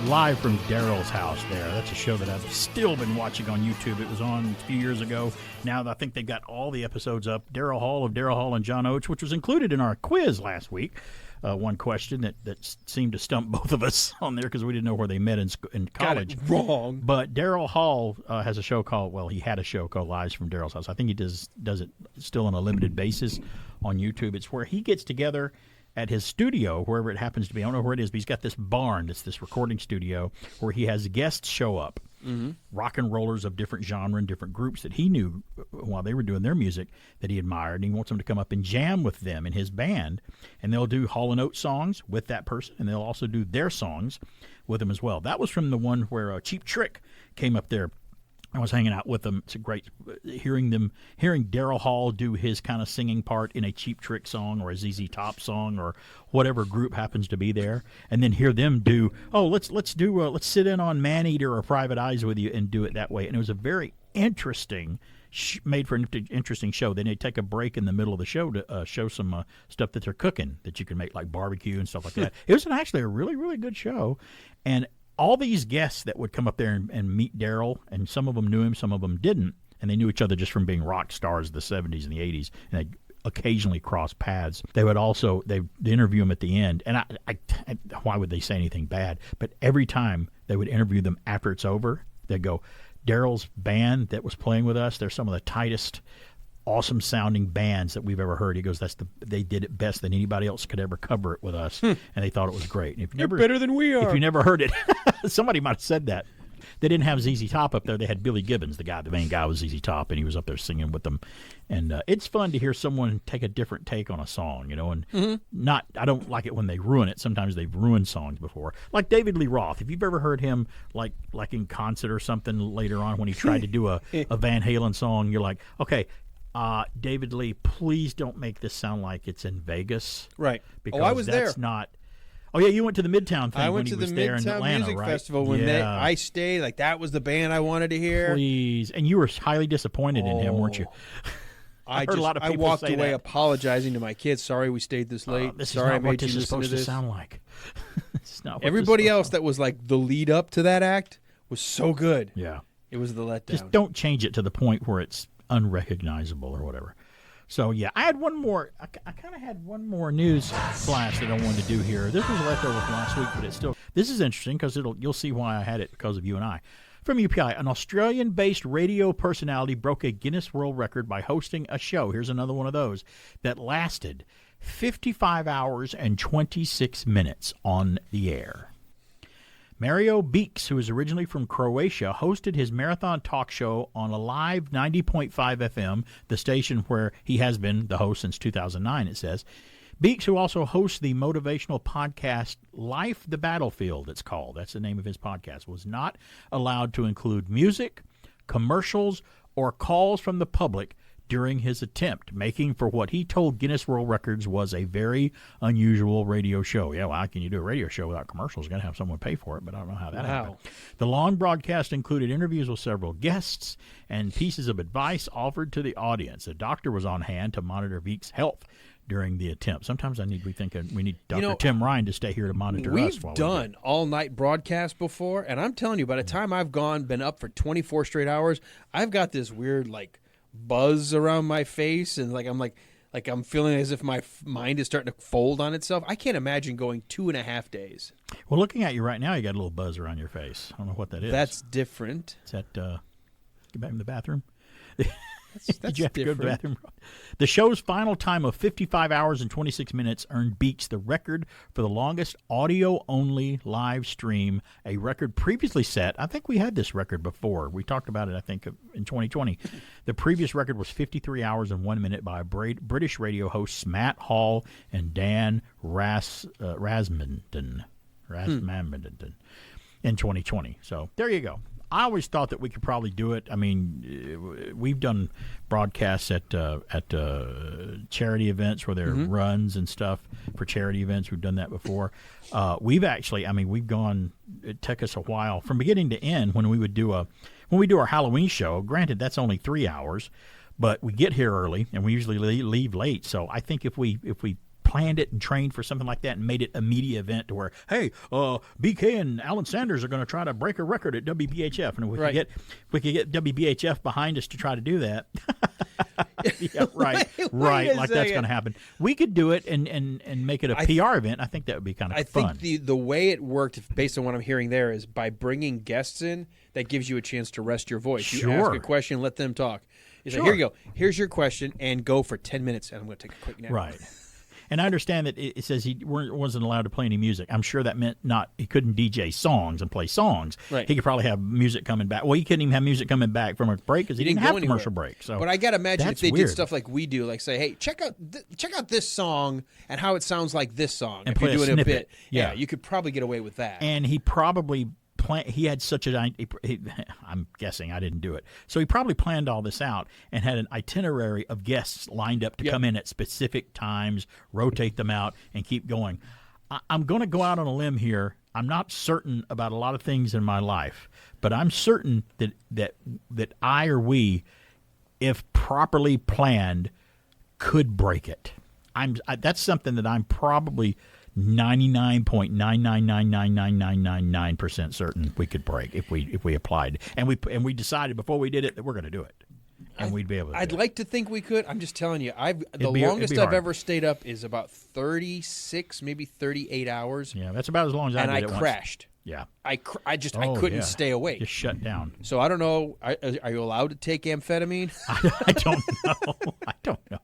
live from Daryl's house there. That's a show that I've still been watching on YouTube. It was on a few years ago. Now I think they've got all the episodes up. Daryl Hall of Daryl Hall and John Oates, which was included in our quiz last week. One question that seemed to stump both of us on there because we didn't know where they met in college. Got it wrong. But Daryl Hall has a show called, he had a show called Lives from Daryl's House. I think he does it still on a limited basis on YouTube. It's where he gets together at his studio, wherever it happens to be. I don't know where it is, but he's got this barn. It's this recording studio where he has guests show up. Mm-hmm. Rock and rollers of different genre and different groups that he knew while they were doing their music that he admired, and he wants them to come up and jam with them in his band, and they'll do Hall & Oates songs with that person, and they'll also do their songs with them as well. That was from the one where Cheap Trick came up there. I was hanging out with them. It's a great hearing Daryl Hall do his kind of singing part in a Cheap Trick song or a ZZ Top song or whatever group happens to be there, and then hear them do let's sit in on Maneater or Private Eyes with you and do it that way. And it was a very interesting made for an interesting show. Then they take a break in the middle of the show to show some stuff that they're cooking that you can make, like barbecue and stuff like that. It was actually a really, really good show. And all these guests that would come up there and meet Daryl, and some of them knew him, some of them didn't, and they knew each other just from being rock stars of the 70s and the 80s, and they'd occasionally cross paths. They would also, they'd interview them at the end, and I why would they say anything bad? But every time they would interview them after it's over, they'd go, Daryl's band that was playing with us, they're some of the tightest, awesome sounding bands that we've ever heard. He goes, they did it best than anybody else could ever cover it with us, and they thought it was great. And if You're better than we are. If you never heard it, somebody might have said that. They didn't have ZZ Top up there. They had Billy Gibbons, the main guy was ZZ Top, and he was up there singing with them. And it's fun to hear someone take a different take on a song, and I don't like it when they ruin it. Sometimes they've ruined songs before. Like David Lee Roth. If you've ever heard him like in concert or something later on when he tried to do a Van Halen song, you're like, okay, David Lee, please don't make this sound like it's in Vegas. Right. Because I was that's there. not. Oh, yeah, you went to the Midtown thing I when went he to was the there in Midtown Atlanta, Music right? Festival when I stayed. Like, that was the band I wanted to hear. Please. And you were highly disappointed in him, weren't you? I heard a lot of people walked say away that. apologizing to my kids. Sorry we stayed this late. This Sorry is not I made what you this is listen supposed to to this. sound like. It's not what Everybody this is else that was like the lead up to that act was so good. Yeah. It was the letdown. Just don't change it to the point where it's unrecognizable or whatever. So, yeah, I had one more. I kind of had one more news flash that I wanted to do here. This was left over from last week, but it's still. This is interesting because you'll see why I had it because of you and I. From UPI, an Australian-based radio personality broke a Guinness World Record by hosting a show. Here's another one of those that lasted 55 hours and 26 minutes on the air. Mario Beeks, who is originally from Croatia, hosted his marathon talk show on a live 90.5 FM, the station where he has been the host since 2009, it says. Beeks, who also hosts the motivational podcast Life the Battlefield, it's called, that's the name of his podcast, was not allowed to include music, commercials, or calls from the public during his attempt, making for what he told Guinness World Records was a very unusual radio show. Yeah, well, how can you do a radio show without commercials? You're going to have someone pay for it, but I don't know how that happened. The long broadcast included interviews with several guests and pieces of advice offered to the audience. A doctor was on hand to monitor Beeks' health during the attempt. Sometimes we think we need Dr. Tim Ryan to stay here to monitor us. We've done all-night broadcasts before, and I'm telling you, by the time I've been up for 24 straight hours, I've got this weird, buzz around my face, and I'm feeling as if my mind is starting to fold on itself. I can't imagine going 2.5 days. Well, looking at you right now, you got a little buzz around your face. I don't know what that is. That's different. Is that get back in the bathroom? That's Did you have to go to the different. bathroom? The show's final time of 55 hours and 26 minutes earned Beeks the record for the longest audio-only live stream, a record previously set. I think we had this record before. We talked about it, I think, in 2020. The previous record was 53 hours and 1 minute by British radio hosts Matt Hall and Dan Rasmussen in 2020. So there you go. I always thought that we could probably do it. I mean, we've done broadcasts at charity events where there are runs and stuff for charity events. We've done that before. We've gone. It took us a while from beginning to end when we do our Halloween show. Granted, that's only 3 hours, but we get here early, and we usually leave late. So I think if we planned it and trained for something like that and made it a media event to where, hey, BK and Alan Sanders are going to try to break a record at WBHF, and if we could get WBHF behind us to try to do that. Yeah, right. Like that's going to happen. We could do it and make it a PR event. I think that would be kind of fun. I think the way it worked, based on what I'm hearing there, is by bringing guests in, that gives you a chance to rest your voice. Sure. You ask a question, let them talk. You say, here you go. Here's your question, and go for 10 minutes, and I'm going to take a quick nap. Right. And I understand that it says he wasn't allowed to play any music. I'm sure that meant he couldn't DJ songs and play songs. Right. He could probably have music coming back. Well, he couldn't even have music coming back from a break because he didn't have a commercial break. So, but I got to imagine if they weird. did stuff like we do, like say, hey, check out this song and how it sounds like this song. And if play you're doing a snippet. a bit, yeah, you could probably get away with that. And he probably he had such I'm guessing, I didn't do it. So he probably planned all this out and had an itinerary of guests lined up to come in at specific times, rotate them out, and keep going. I'm going to go out on a limb here. I'm not certain about a lot of things in my life, but I'm certain that I or we, if properly planned, could break it. That's something that I'm probably 99.9999999% certain we could break if we applied, and we decided before we did it that we're going to do it, and we'd be able to. I'd like to think we could. I'm just telling you, the it'd longest be I've hard. ever stayed up is about 36, maybe 38 hours. Yeah, that's about as long as I did and it I once. crashed. Yeah, I couldn't stay awake. Just shut down. So I don't know. Are you allowed to take amphetamine? I don't know. I don't know.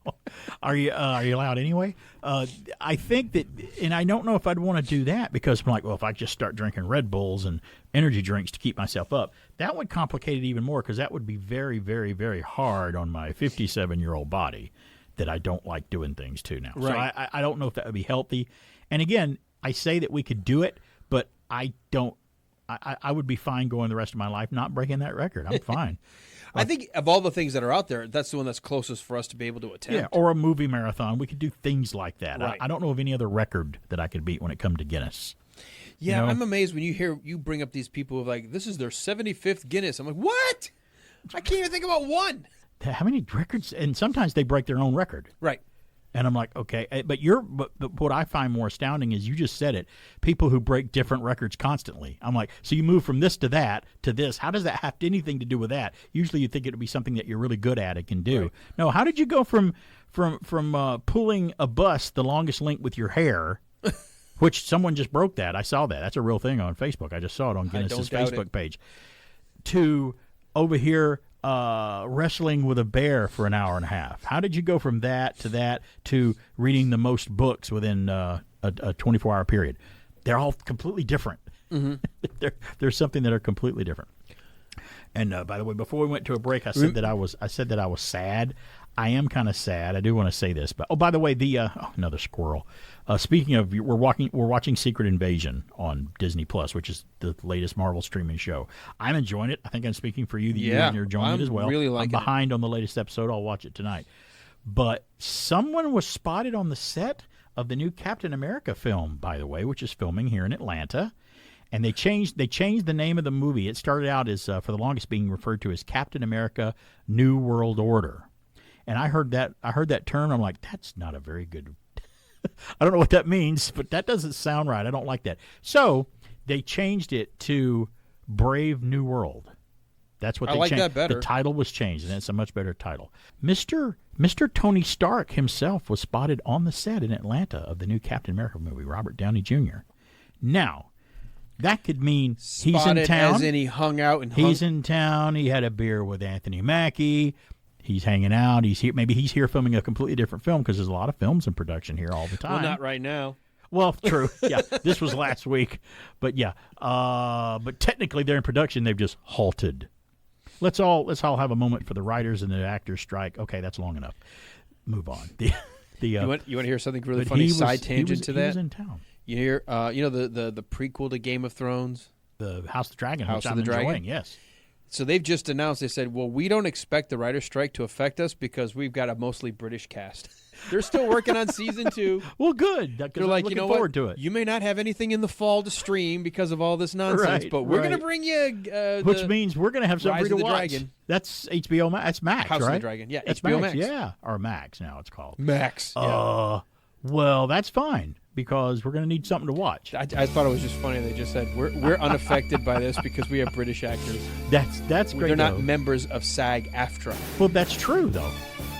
Are you allowed anyway? I think that, and I don't know if I'd want to do that because I'm like, well, if I just start drinking Red Bulls and energy drinks to keep myself up, that would complicate it even more because that would be very, very, very hard on my 57-year-old body that I don't like doing things to now. Right. So I don't know if that would be healthy. And again, I say that we could do it, but I don't. I would be fine going the rest of my life not breaking that record. I'm fine. I think of all the things that are out there, that's the one that's closest for us to be able to attempt. Yeah, or a movie marathon. We could do things like that. Right. I don't know of any other record that I could beat when it comes to Guinness. Yeah, You know? I'm amazed when you bring up these people of like, this is their 75th Guinness. I'm like, what? I can't even think about one. How many records? And sometimes they break their own record. Right. And I'm like, okay, but what I find more astounding is you just said it. People who break different records constantly. I'm like, so you move from this to that to this. How does that have anything to do with that? Usually, you think it would be something that you're really good at and can do. Right. No, how did you go from pulling a bus the longest link with your hair, which someone just broke that? I saw that. That's a real thing on Facebook. I just saw it on Guinness's Facebook page. To over here. Wrestling with a bear for an hour and a half. How did you go from that to reading the most books within a 24-hour period? They're all completely different. Mm-hmm. There's something that are completely different. And by the way, before we went to a break, I said that I was sad. I am kind of sad. I do want to say this, but by the way, another squirrel. Speaking of, we're watching Secret Invasion on Disney Plus, which is the latest Marvel streaming show. I'm enjoying it. I think I'm speaking for you that you're enjoying it as well. Really I'm behind on the latest episode. I'll watch it tonight. But someone was spotted on the set of the new Captain America film, by the way, which is filming here in Atlanta. And they changed the name of the movie. It started out as for the longest being referred to as Captain America: New World Order. And I heard that term. I'm like, that's not a very good. I don't know what that means, but that doesn't sound right. I don't like that. So they changed it to Brave New World. That's what they like changed. that better. The title was changed, and it's a much better title. Mr. Tony Stark himself was spotted on the set in Atlanta of the new Captain America movie, Robert Downey Jr. Now, that could mean he's Spotted in town. as in he hung out and He's in town. He had a beer with Anthony Mackie. He's hanging out. He's here. Maybe he's here filming a completely different film because there's a lot of films in production here all the time. Well, not right now. Well, true. Yeah, this was last week. But yeah, but technically they're in production. They've just halted. Let's all have a moment for the writers and the actors strike. Okay, that's long enough. Move on. You want to hear something really funny? Side tangent to that. He was in town. You hear? The prequel to Game of Thrones, the House of the Dragon, House which of I'm the Dragon? enjoying. Yes. So they've just announced, they said, well, we don't expect the writer's strike to affect us because we've got a mostly British cast. They're still working on season 2. Well, good. They're like, you know forward what? to it. You may not have anything in the fall to stream because of all this nonsense, Right, but we're right. going to bring you Which means we're going to have something Rise to of the watch. Dragon. That's HBO Max. That's Max, House right? of the Dragon. Yeah, that's HBO Max. Yeah, or Max now it's called. Max. Yeah. Well, that's fine because we're going to need something to watch. I thought it was just funny. They just said we're unaffected by this because we have British actors. That's great. They're not though. members of SAG-AFTRA. Well, that's true though.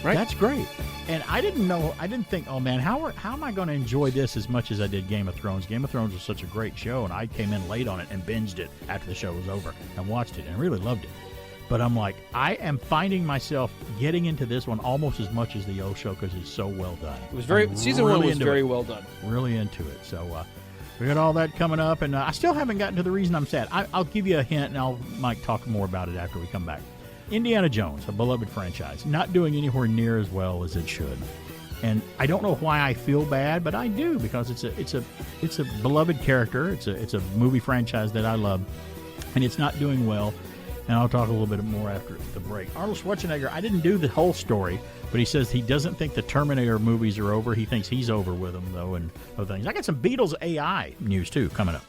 Right? That's great. And I didn't think, oh man, how am I going to enjoy this as much as I did Game of Thrones? Game of Thrones was such a great show, and I came in late on it and binged it after the show was over and watched it and really loved it. But I'm like, I am finding myself getting into this one almost as much as the old show because it's so well done. It was very season 1 was very well done. Really into it. So we got all that coming up, and I still haven't gotten to the reason I'm sad. I'll give you a hint, and Mike talk more about it after we come back. Indiana Jones, a beloved franchise, not doing anywhere near as well as it should. And I don't know why I feel bad, but I do because it's a beloved character. It's a movie franchise that I love, and it's not doing well. And I'll talk a little bit more after the break. Arnold Schwarzenegger, I didn't do the whole story, but he says he doesn't think the Terminator movies are over. He thinks he's over with them, though, and other things. I got some Beatles AI news, too, coming up.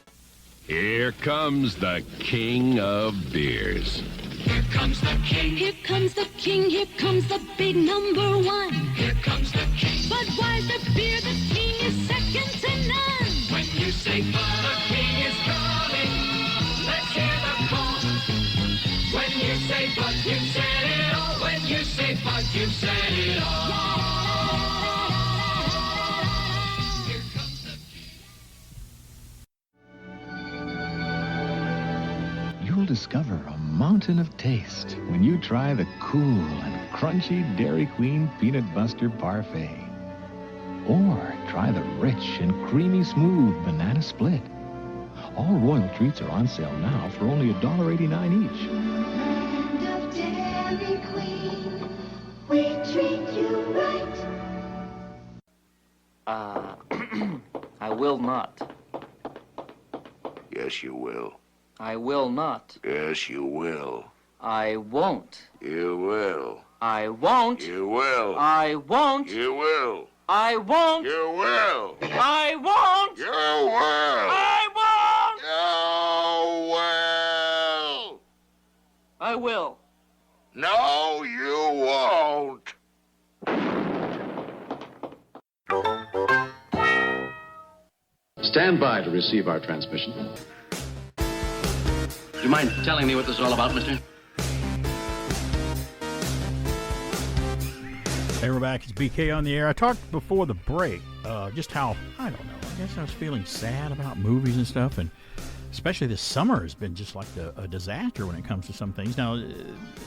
Here comes the king of beers. Here comes the king. Here comes the king. Here comes the big number 1. Here comes the king. Budweiser beer, the king is second to none. When you say Bud, the king is coming. Let's hear the call. When you say Bud, you said it all. When you say Bud, you said it all. Here comes the king. You'll discover a mountain of taste when you try the cool and crunchy Dairy Queen Peanut Buster Parfait. Or try the rich and creamy smooth Banana Split. All Royal treats are on sale now for only $1.89 each. Land of Dairy Queen, we treat you right. I will not. Yes, you will. I will not. Yes, you will. I won't. You will. I won't. You will. I won't. You will. I won't. You will. I won't. You will. I won't. You will. I will. No, you won't. Stand by to receive our transmission. Do you mind telling me what this is all about, mister? Hey, we're back. It's BK on the air. I talked before the break just how, I don't know, I guess I was feeling sad about movies and stuff, and especially this summer has been just like a disaster when it comes to some things. Now,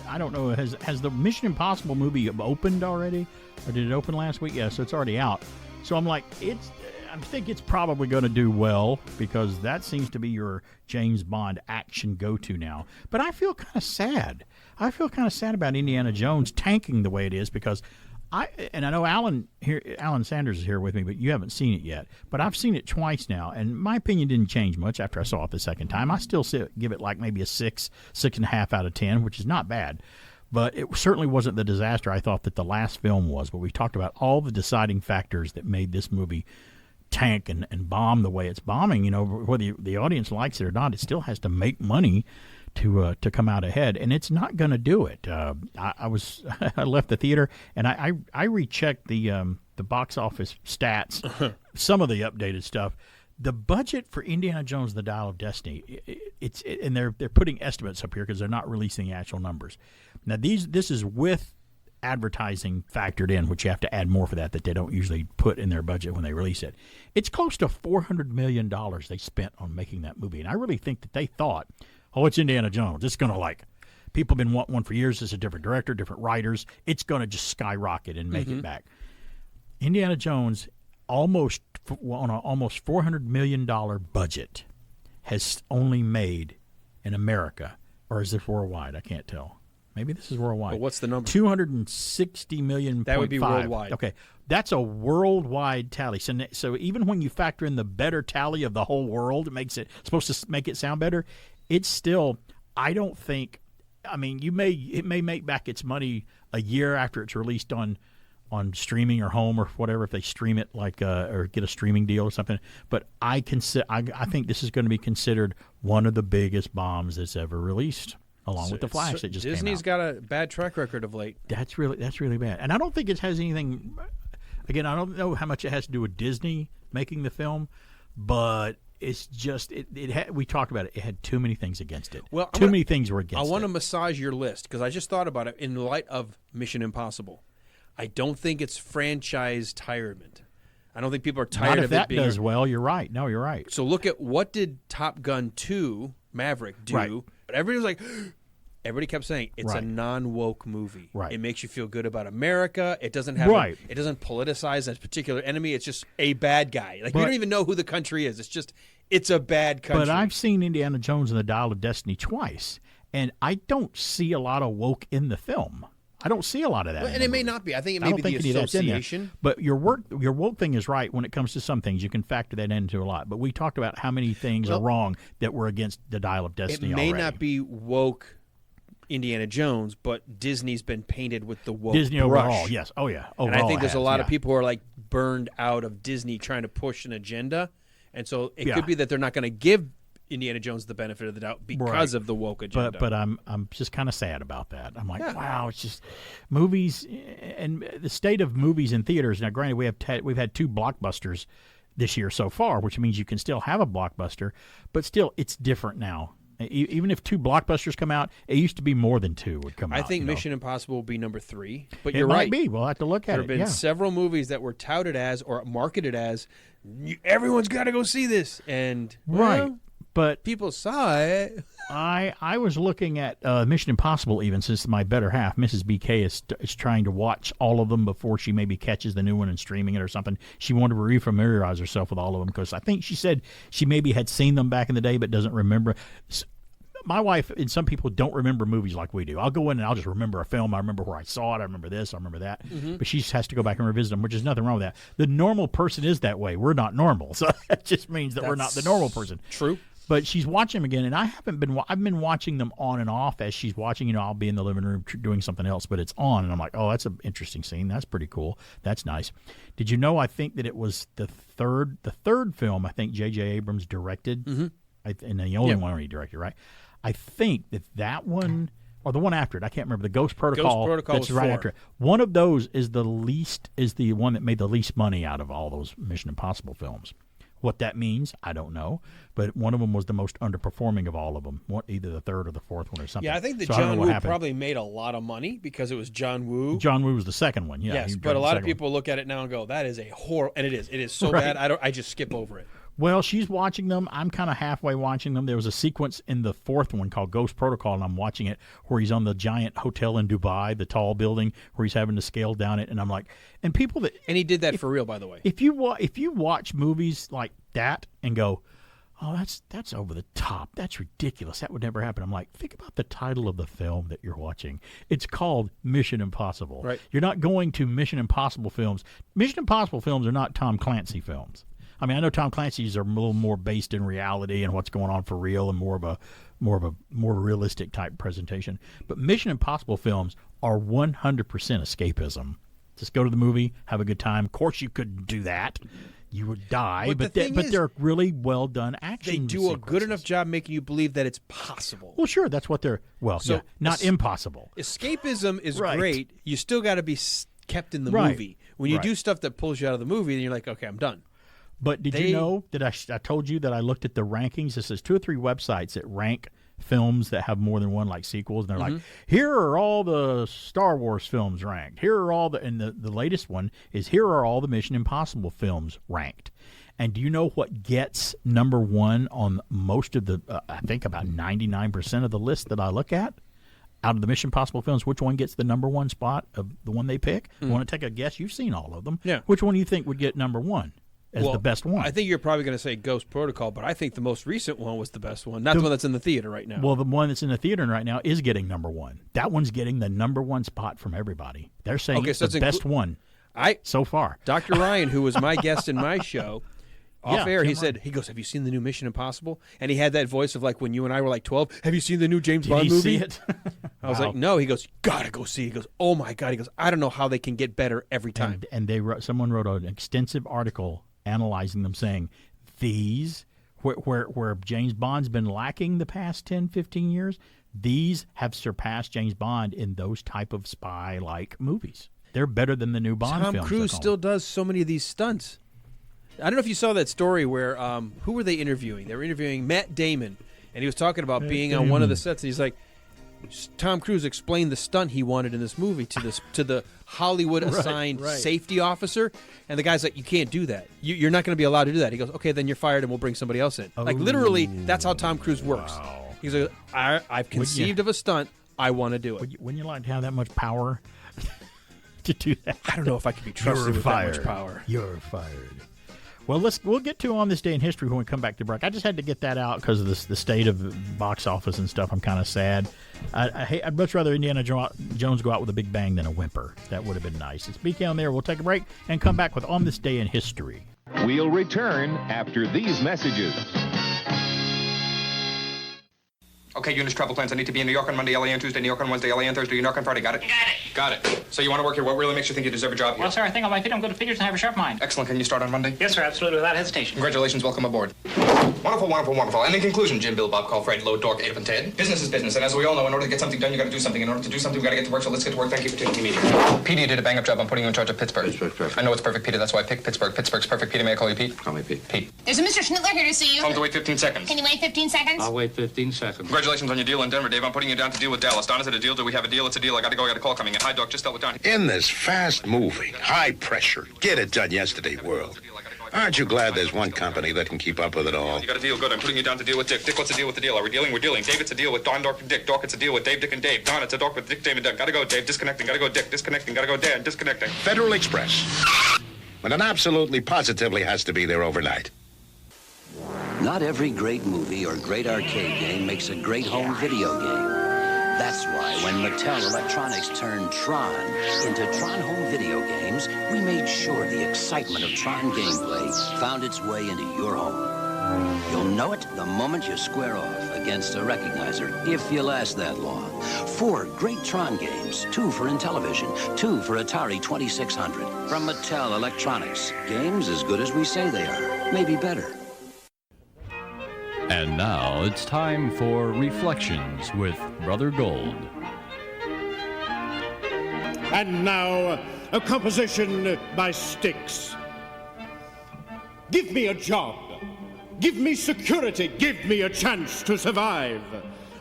I don't know, has the Mission Impossible movie opened already? Or did it open last week? Yeah, so it's already out. So I'm like, I think it's probably going to do well because that seems to be your James Bond action go-to now. But I feel kind of sad. I feel kind of sad about Indiana Jones tanking the way it is because I know Alan Sanders is here with me, but you haven't seen it yet. But I've seen it twice now, and my opinion didn't change much after I saw it the second time. I still give it like maybe a 6.5 out of 10, which is not bad. But it certainly wasn't the disaster I thought that the last film was. But we talked about all the deciding factors that made this movie tank and bomb the way it's bombing. You know, whether the audience likes it or not, it still has to make money to come out ahead, and it's not going to do it. I left the theater and I rechecked the box office stats, some of the updated stuff. The budget for Indiana Jones: The Dial of Destiny, and they're putting estimates up here because they're not releasing the actual numbers. Now this is with advertising factored in, which you have to add more for that they don't usually put in their budget when they release it. It's close to $400 million they spent on making that movie, and I really think that they thought, oh, it's Indiana Jones. It's going to people have been wanting one for years. It's a different director, different writers. It's going to just skyrocket and make it back. Indiana Jones, on an almost $400 million budget, has only made in America, or is this worldwide? I can't tell. Maybe this is worldwide. But what's the number? 260 million. That would be worldwide. Okay, that's a worldwide tally. So even when you factor in the better tally of the whole world, it makes it supposed to make it sound better. It's still, I don't think I mean, it may make back its money a year after it's released on streaming or home or whatever, if they stream it or get a streaming deal or something. But I think this is going to be considered one of the biggest bombs that's ever released, along with The Flash that just came out. Disney's got a bad track record of late. That's really bad. And I don't think it has anything. Again, I don't know how much it has to do with Disney making the film, but it's just we talked about it. It had too many things against it. Well, many things were against it. I want to massage your list because I just thought about it in light of Mission Impossible. I don't think it's franchise tirement. I don't think people are tired of it being. Not if that does well. You're right. No, you're right. So look at what did Top Gun 2 Maverick do? Right. But everybody was like, everybody kept saying it's a non-woke movie. Right. It makes you feel good about America. It doesn't have it doesn't politicize a particular enemy. It's just a bad guy. Like we don't even know who the country is. It's a bad country. But I've seen Indiana Jones and the Dial of Destiny twice, and I don't see a lot of woke in the film. I don't see a lot of that. And it may not be. I think it may be the association. But your woke thing is right when it comes to some things. You can factor that into a lot. But we talked about how many things are wrong that were against the Dial of Destiny. It may not be woke Indiana Jones, but Disney's been painted with the woke Disney brush. overall, yes. Oh, yeah. Overall, and I think there's a lot of yeah. people who are like burned out of Disney trying to push an agenda. And so it could be that they're not going to give Indiana Jones the benefit of the doubt because of the woke agenda. But I'm just kind of sad about that. I'm like, wow, it's just movies and the state of movies in theaters. Now, granted, we've had 2 blockbusters this year so far, which means you can still have a blockbuster, but still, it's different now. Even if 2 blockbusters come out, it used to be more than 2 would come out. I think Mission Impossible will be number 3. But it you're might right. Be. We'll have to look at There have been several movies that were touted as or marketed as everyone's got to go see this, and but people saw it. I was looking at Mission Impossible even since my better half, Mrs. BK, is trying to watch all of them before she maybe catches the new one and streaming it or something. She wanted to refamiliarize herself with all of them because I think she said she maybe had seen them back in the day but doesn't remember. My wife and some people don't remember movies like we do. I'll go in and I'll just remember a film. I remember where I saw it. I remember this. I remember that. Mm-hmm. But she has to go back and revisit them, which is nothing wrong with that. The normal person is that way. We're not normal. So that just means that we're not the normal person. True. But she's watching them again, and I've been watching them on and off as she's watching. I'll be in the living room doing something else, but it's on, and I'm like, oh, that's an interesting scene. That's pretty cool. That's nice. Did you know? I think that it was the third film. I think J.J. Abrams directed, and the only one he directed, right? I think that one or the one after it. I can't remember the Ghost Protocol. Ghost Protocol that's was right 4. after it. One of those is the one that made the least money out of all those Mission Impossible films. What that means, I don't know. But one of them was the most underperforming of all of them, either the third or the fourth one or something. Yeah, I think that so John Woo probably made a lot of money because it was John Woo. John Woo was the second one, yeah. Yes, but a lot of people look at it now and go, that is a horror. And it is. It is so bad, I just skip over it. Well, she's watching them. I'm kind of halfway watching them. There was a sequence in the fourth one called Ghost Protocol, and I'm watching it where he's on the giant hotel in Dubai, the tall building, where he's having to scale down it. And I'm like, and people that... And he did that for real, by the way. If you watch movies like that and go, oh, that's over the top. That's ridiculous. That would never happen. I'm like, think about the title of the film that you're watching. It's called Mission Impossible. Right. You're not going to Mission Impossible films. Mission Impossible films are not Tom Clancy films. I mean, I know Tom Clancy's are a little more based in reality and what's going on for real and more of a realistic type presentation. But Mission Impossible films are 100% escapism. Just go to the movie, have a good time. Of course, you couldn't do that. You would die, but they're really well done action. They do a good enough job making you believe that it's possible. Well, sure, that's what they're. Well, so not impossible. Escapism is great. You still got to be kept in the movie. When you do stuff that pulls you out of the movie, then you're like, okay, I'm done. But did you know that I told you that I looked at the rankings? This is 2 or 3 websites that rank films that have more than one like sequels, and they're like, here are all the Star Wars films ranked. Here are all and the latest one is here are all the Mission Impossible films ranked. And do you know what gets number 1 on most of the? I think about 99% of the list that I look at. Out of the Mission Impossible films, which one gets the number 1 spot of the one they pick? I want to take a guess. You've seen all of them. Yeah. Which one do you think would get number 1? As the best one. I think you're probably going to say Ghost Protocol, but I think the most recent one was the best one. Not the one that's in the theater right now. Well, the one that's in the theater right now is getting number 1. That one's getting the number 1 spot from everybody. They're saying it's the best one so far. Dr. Ryan, who was my guest in my show, Off air, he Tim said, he goes, "Have you seen the new Mission Impossible?" And he had that voice of like when you and I were like 12. Have you seen the new James Bond movie? See it? I was like, no. He goes, "Gotta go see." He goes, "Oh my God." He goes, "I don't know how they can get better every time." And someone wrote an extensive article analyzing them, saying these where James Bond's been lacking the past 10, 15 years, these have surpassed James Bond in those type of spy-like movies. They're better than the new Bond films. Tom Cruise still does so many of these stunts. I don't know if you saw that story where who were they interviewing? They were interviewing Matt Damon, and he was talking about being on one of the sets. And he's like, Tom Cruise explained the stunt he wanted in this movie to the Hollywood assigned safety officer, and the guy's like, "You can't do that. You're not going to be allowed to do that." He goes, "Okay, then you're fired, and we'll bring somebody else in." Like literally, that's how Tom Cruise works. Wow. He's like, "I've conceived of a stunt. I want to do it." Wouldn't you like to have that much power to do that? I don't know if I could be trusted with that much power. You're fired. Well, we'll get to On This Day in History when we come back to break. I just had to get that out because of the state of the box office and stuff. I'm kind of sad. I'd much rather Indiana Jones go out with a big bang than a whimper. That would have been nice. It's BK on there. We'll take a break and come back with On This Day in History. We'll return after these messages. Okay, Eunice, travel plans. I need to be in New York on Monday, LA on Tuesday, New York on Wednesday, LA on Thursday, New York on Friday. Got it? Got it. So you want to work here. What really makes you think you deserve a job here? Well, sir, I think on my feet I'm good at figures and have a sharp mind. Excellent. Can you start on Monday? Yes, sir, absolutely, without hesitation. Congratulations. Welcome aboard. Wonderful, wonderful, wonderful. And in conclusion, Jim, Bill, Bob, Call, Fred, Load, Dork, Ape, and Ted. Business is business, and as we all know, in order to get something done, you got to do something. In order to do something, we got to get to work, so let's get to work. Thank you for tuning in media. Petey, you did a bang-up job. I'm putting you in charge of Pittsburgh. Pittsburgh's perfect. I know it's perfect, Peter. That's why I picked Pittsburgh. Pittsburgh's perfect. Peter, may I call you Pete? Call me Pete. Pete. There's a Mr. Schnittler here to see you. Tell him to wait 15 seconds. Can you wait 15 seconds? I'll wait 15 seconds. Congratulations on your deal in Denver, Dave. I'm putting you down to deal with Dallas. Don, is it a deal? Do we have a deal? It's a deal. I got to go. I got a call coming in. Hi, Doc. Just dealt with Don. In this fast-moving, high-pressure, get-it-done-yesterday world, aren't you glad there's one company that can keep up with it all? You got a deal. Good. I'm putting you down to deal with Dick. Dick, what's the deal with the deal? Are we dealing? We're dealing. Dave, it's a deal with Don, Dork, and Dick. Dork, it's a deal with Dave, Dick, and Dave. Don, it's a Dork with Dick, Dave, and Dick. Gotta go, Dave. Disconnecting. Gotta go, Dick. Disconnecting. Gotta go, Dan. Disconnecting. Federal Express. When it absolutely, positively has to be there overnight. Not every great movie or great arcade game makes a great home video game. That's why when Mattel Electronics turned Tron into Tron Home Video Games, we made sure the excitement of Tron gameplay found its way into your home. You'll know it the moment you square off against a recognizer, if you last that long. 4 great Tron games, 2 for Intellivision, 2 for Atari 2600. From Mattel Electronics, games as good as we say they are, maybe better. And now it's time for Reflections with Brother Gold. And now, a composition by Styx. Give me a job. Give me security. Give me a chance to survive.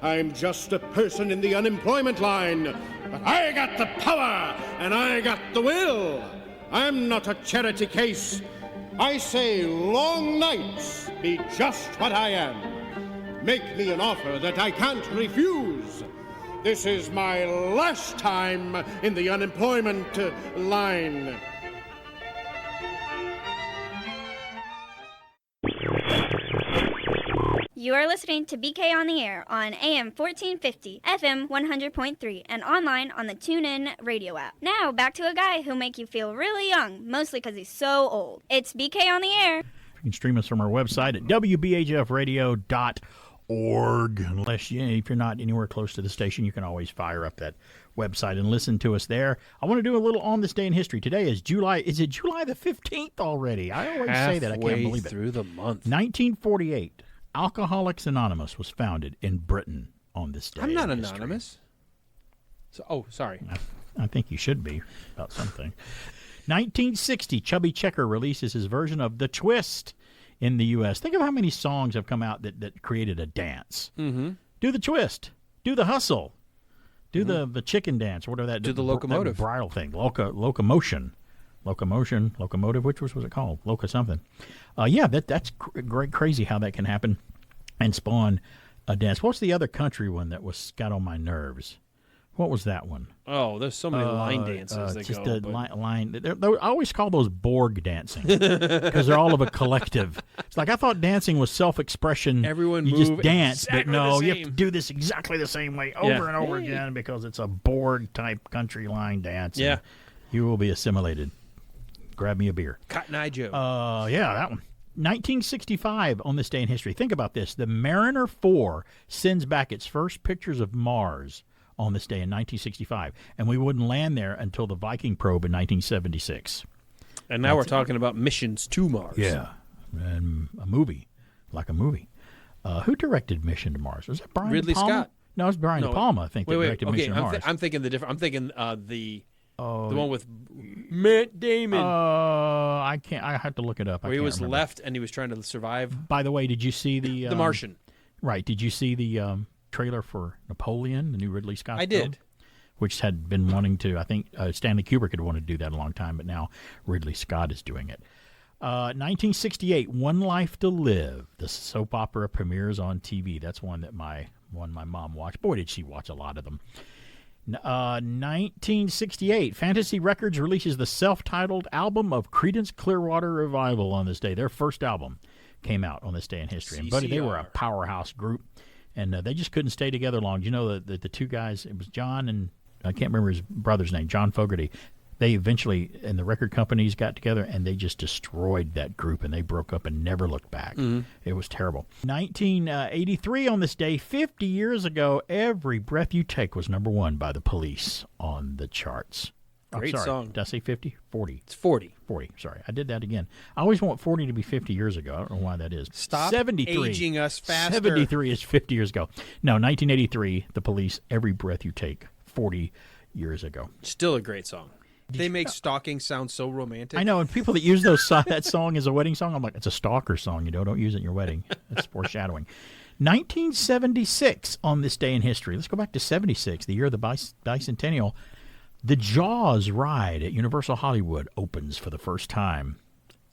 I'm just a person in the unemployment line, but I got the power and I got the will. I'm not a charity case. I say long nights be just what I am. Make me an offer that I can't refuse. This is my last time in the unemployment line. You are listening to BK on the Air on AM 1450, FM 100.3, and online on the Tunein radio app. Now, back to a guy who'll make you feel really young, mostly because he's so old. It's BK on the Air. You can stream us from our website at wbhfradio.org. Unless if you're not anywhere close to the station, you can always fire up that website and listen to us there. I want to do a little On This Day in History. Today is July. Is it July the 15th already? I always say that. I can't believe it. Through the month. 1948. Alcoholics Anonymous was founded in Britain on this day. I'm not anonymous. So, sorry. I think you should be about something. 1960, Chubby Checker releases his version of The Twist in the U.S. Think of how many songs have come out that created a dance. Mm-hmm. Do the twist. Do the hustle. Do the chicken dance, or whatever that. Do the locomotive. That bridal thing. Locomotion. Locomotive, which was it called? Loca something. That's great, crazy how that can happen and spawn a dance. What's the other country one that got on my nerves? What was that one? Oh, there's so many line dances that just go. Line. I always call those Borg dancing because they're all of a collective. It's like I thought dancing was self-expression. Everyone you move just dance, exactly but no, the you same. have to do this exactly the same way over and over again because it's a Borg type country line dance. Yeah, you will be assimilated. Grab me a beer. Cotton Eye Joe. Yeah, that one. 1965 on this day in history. Think about this. The Mariner 4 sends back its first pictures of Mars on this day in 1965, and we wouldn't land there until the Viking probe in 1976. And now we're talking about missions to Mars. Yeah, and a movie. Who directed Mission to Mars? Was that Brian Ridley De Palma? Scott. No, it was Brian De Palma, I think, that directed Mission to Mars. I'm thinking the different. I'm thinking the one with Matt Damon. I can't. I have to look it up. Where he was left and he was trying to survive. By the way, did you see the The Martian? Right. Did you see the trailer for Napoleon, the new Ridley Scott? I did. Which had been wanting to. I think Stanley Kubrick had wanted to do that a long time, but now Ridley Scott is doing it. 1968, One Life to Live. The soap opera premieres on TV. That's one that my mom watched. Boy, did she watch a lot of them. 1968, Fantasy Records releases the self-titled album of Creedence Clearwater Revival on this day. Their first album came out on this day in history. And, buddy, they were a powerhouse group, and they just couldn't stay together long. You know, the two guys, it was John and I can't remember his brother's name, John Fogerty. They eventually, and the record companies got together, and they just destroyed that group, and they broke up and never looked back. Mm-hmm. It was terrible. 1983 on this day, 50 years ago, Every Breath You Take was #1 by the Police on the charts. Great song. Did I say 50? 40. It's 40. 40, sorry. I did that again. I always want 40 to be 50 years ago. I don't know why that is. Stop 73. aging us faster. 73 is 50 years ago. No, 1983, the Police, Every Breath You Take, 40 years ago. Still a great song. They make stalking sound so romantic. I know, and people that use that song as a wedding song, I'm like, it's a stalker song. Don't use it in your wedding. It's foreshadowing. 1976 on this day in history. Let's go back to 76, the year of the bicentennial. The Jaws ride at Universal Hollywood opens for the first time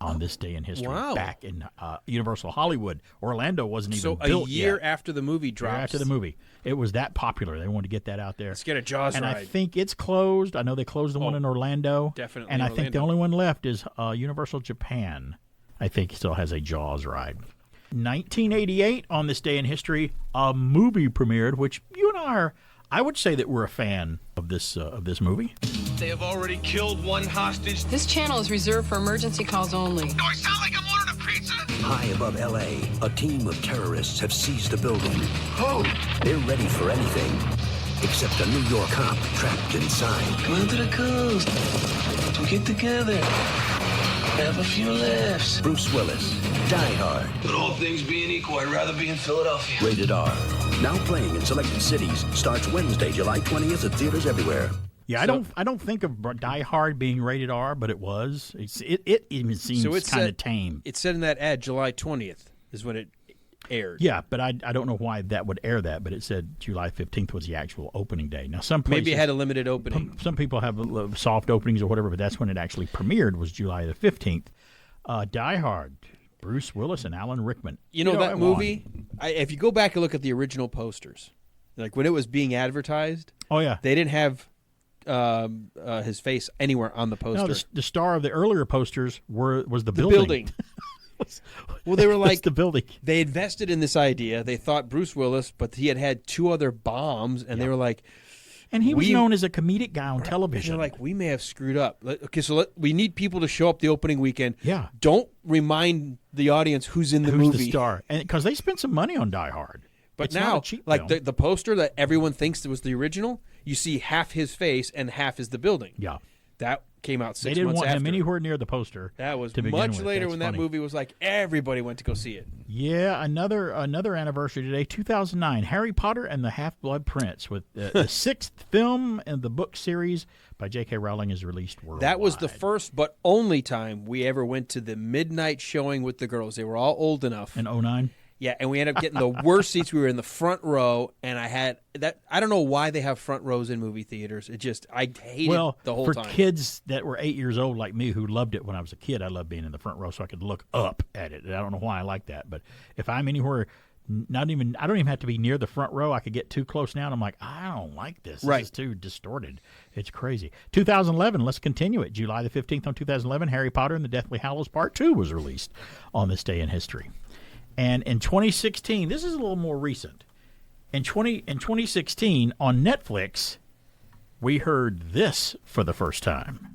on this day in history. Wow. Back in Universal Hollywood. Orlando wasn't even so built a year yet. after the movie drops. After the movie. It was that popular. They wanted to get that out there. Let's get a Jaws and ride. I think it's closed. I know they closed the one in Orlando. Definitely. And I think the only one left is Universal Japan. I think still has a Jaws ride. 1988 on this day in history, a movie premiered, which you and I are. I would say that we're a fan of this movie. They have already killed one hostage. This channel is reserved for emergency calls only. Do I sound like I'm ordering a pizza? High above L.A., a team of terrorists have seized a building. Oh! They're ready for anything, except a New York cop trapped inside. Come on to the coast. We'll get together. Have a few laughs. Bruce Willis, Die Hard. But all things being equal, I'd rather be in Philadelphia. Rated R. Now playing in selected cities. Starts Wednesday, July 20th at theaters everywhere. Yeah, I don't think of Die Hard being rated R, but it was. It even seems kind of tame. It said in that ad July 20th is when it aired. Yeah, but I don't know why that would air that, but it said July 15th was the actual opening day. Now, some places, maybe it had a limited opening. Some people have soft openings or whatever, but that's when it actually premiered, was July the 15th. Die Hard, Bruce Willis and Alan Rickman. You know that movie, if you go back and look at the original posters, like when it was being advertised, oh yeah, they didn't have his face anywhere on the poster. No, the star of the earlier posters was the building. Well, they were like the building. They invested in this idea. They thought Bruce Willis, but he had two other bombs, and they were like, and he was known as a comedic guy on television. They're like, we may have screwed up. Okay, so we need people to show up the opening weekend. Yeah, don't remind the audience who's in the movie, who's the star, and because they spent some money on Die Hard. But it's now, not a cheap like film. the poster that everyone thinks was the original, you see half his face and half is the building. Yeah. That came out 6 months after. They didn't want him anywhere near the poster. That was to begin much with. later That's when funny. that movie was like, everybody went to go see it. Yeah, another anniversary today, 2009, Harry Potter and the Half-Blood Prince, with the sixth film in the book series by J.K. Rowling is released worldwide. That was the first but only time we ever went to the midnight showing with the girls. They were all old enough. In 2009? Yeah, and we ended up getting the worst seats. We were in the front row, and I had that. I don't know why they have front rows in movie theaters. I hated the whole time. For kids that were 8 years old like me who loved it when I was a kid, I loved being in the front row so I could look up at it. And I don't know why I like that, but if I'm anywhere, I don't even have to be near the front row. I could get too close now, and I'm like, I don't like this. Right. This is too distorted. It's crazy. 2011, let's continue it. July the 15th on 2011, Harry Potter and the Deathly Hallows Part 2 was released on this day in history. And in 2016, this is a little more recent. In 2016, on Netflix, we heard this for the first time.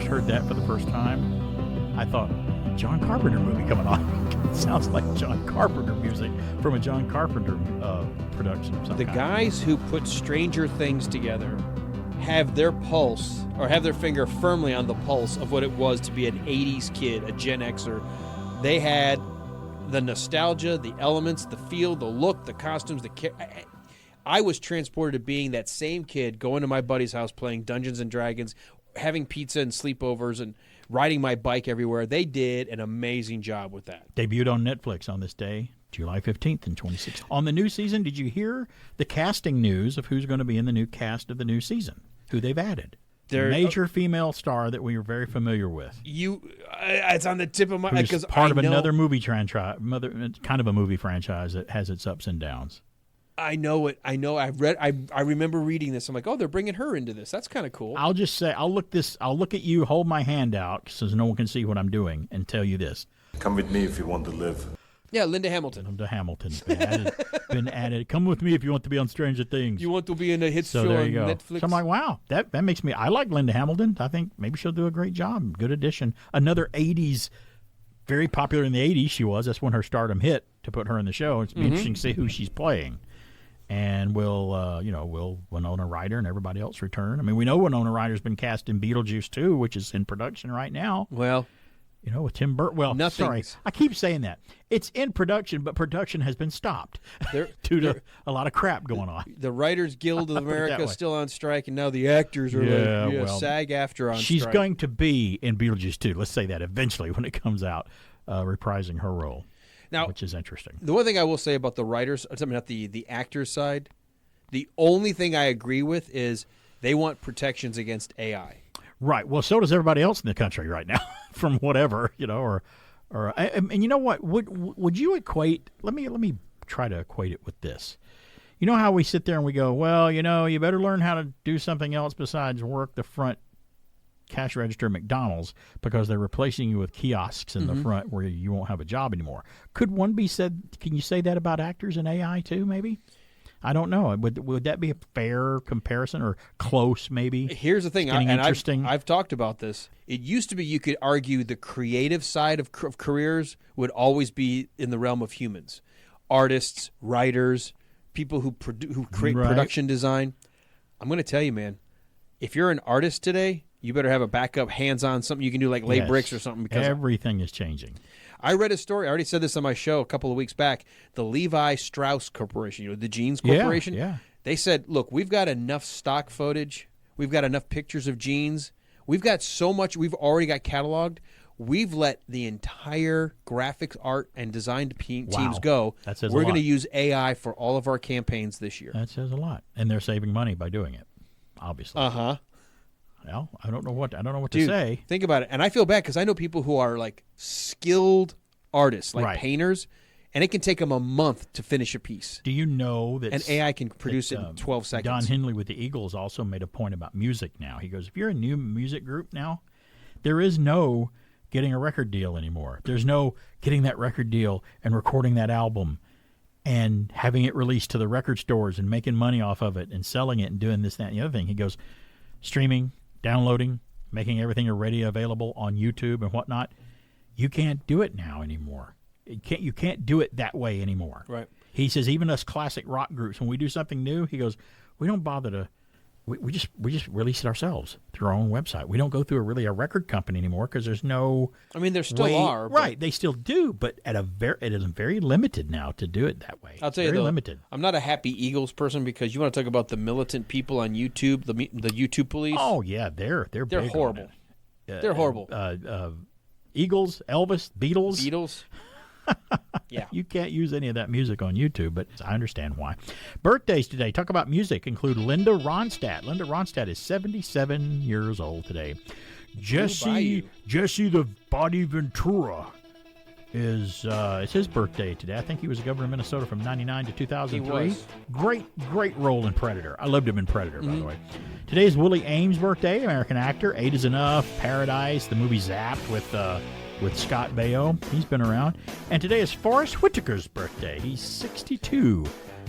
first heard that for the first time, I thought, John Carpenter movie coming on. It sounds like John Carpenter music from a John Carpenter production of some The kind. guys who put Stranger Things together have their pulse, or have their finger firmly on the pulse of what it was to be an 80s kid, a Gen Xer. They had the nostalgia, the elements, the feel, the look, the costumes, I was transported to being that same kid, going to my buddy's house, playing Dungeons and Dragons, having pizza and sleepovers, and riding my bike everywhere. They did an amazing job with that. Debuted on Netflix on this day, July 15th in 2016. On the new season, did you hear the casting news of who's going to be in the new cast of the new season? Who they've added? Major female star that we are very familiar with. It's on the tip of my... Who's part of another movie franchise, kind of a movie franchise that has its ups and downs. I know it. I know. I remember reading this. I'm like, oh, they're bringing her into this. That's kind of cool. I'll just say, I'll look at you, hold my hand out so no one can see what I'm doing, and tell you this. Come with me if you want to live. Yeah, Linda Hamilton. Linda Hamilton. Been added. Come with me if you want to be on Stranger Things. You want to be in a hit show there on you go. Netflix. So I'm like, wow, that makes me. I like Linda Hamilton. I think maybe she'll do a great job. Good addition. Another 80s, very popular in the 80s. She was. That's when her stardom hit. To put her in the show, it's be interesting to see who she's playing. And will Winona Ryder and everybody else return? I mean, we know Winona Ryder's been cast in Beetlejuice 2, which is in production right now. Well, with Tim Burton. Well, sorry, I keep saying that. It's in production, but production has been stopped due to a lot of crap going on. The Writers Guild of America is still on strike, and now the actors are SAG-AFTRA on strike. She's going to be in Beetlejuice 2. Let's say that eventually when it comes out, reprising her role. Now, which is interesting. The one thing I will say about the writers, not the actors side, the only thing I agree with is they want protections against AI. Right. Well, so does everybody else in the country right now, from whatever, and you know what? Would you equate? Let me try to equate it with this. You know how we sit there and we go, well, you better learn how to do something else besides work the front cash register at McDonald's because they're replacing you with kiosks in the front where you won't have a job anymore. Could one be said? Can you say that about actors in AI too? Maybe. I don't know. Would that be a fair comparison or close? Maybe. Here's the thing, interesting. I've talked about this. It used to be you could argue the creative side of careers would always be in the realm of humans, artists, writers, people who create production design. I'm going to tell you, man, if you're an artist today, you better have a backup hands-on something you can do like lay bricks or something. Because everything is changing. I read a story. I already said this on my show a couple of weeks back. The Levi Strauss Corporation, the Jeans Corporation. Yeah. They said, look, we've got enough stock footage. We've got enough pictures of jeans. We've got so much we've already got cataloged. We've let the entire graphics, art, and design teams go. That says We're a lot. going to use AI for all of our campaigns this year. That says a lot. And they're saving money by doing it, obviously. Uh-huh. Well, I don't know what Dude, to say. Think about it. And I feel bad because I know people who are like skilled artists, like painters, and it can take them a month to finish a piece. Do you know that an AI can produce it in 12 seconds? Don Henley with the Eagles also made a point about music now. He goes, if you're a new music group now, there is no getting a record deal anymore. There's no getting that record deal and recording that album and having it released to the record stores and making money off of it and selling it and doing this, that, and the other thing. He goes, streaming, downloading, making everything already available on YouTube and whatnot. You can't do it now anymore. You can't do it that way anymore. Right. He says even us classic rock groups, when we do something new, he goes, we don't bother to. We just release it ourselves through our own website. We don't go through a record company anymore because there's no. I mean, there still are. Right, they still do, but it is very limited now to do it that way. I'll tell you, very though, limited. I'm not a happy Eagles person because you want to talk about the militant people on YouTube, the YouTube police. Oh yeah, they're big horrible. They're horrible. Eagles, Elvis, Beatles. Yeah. You can't use any of that music on YouTube, but I understand why. Birthdays today, talk about music, include Linda Ronstadt. Linda Ronstadt is 77 years old today. Jesse the Body Ventura is it's his birthday today. I think he was a governor of Minnesota from 99 to 2003. He was. Great role in Predator. I loved him in Predator, by the way. Today is Willie Ames' birthday, American actor. 8 is Enough, Paradise, the movie Zapped with Scott Baio. He's been around. And today is Forrest Whitaker's birthday. He's 62.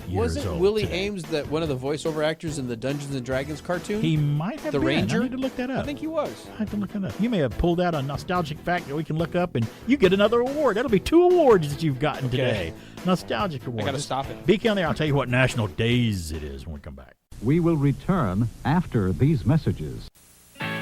years Wasn't old Willie today. Ames one of the voiceover actors in the Dungeons and Dragons cartoon? He might have the been. Ranger. I need to look that up. I think he was. I have to look that up. You may have pulled out a nostalgic fact that we can look up, and you get another award. That'll be 2 awards that you've gotten today. Nostalgic award. I got to stop it. BK on there. I'll tell you what national days it is when we come back. We will return after these messages.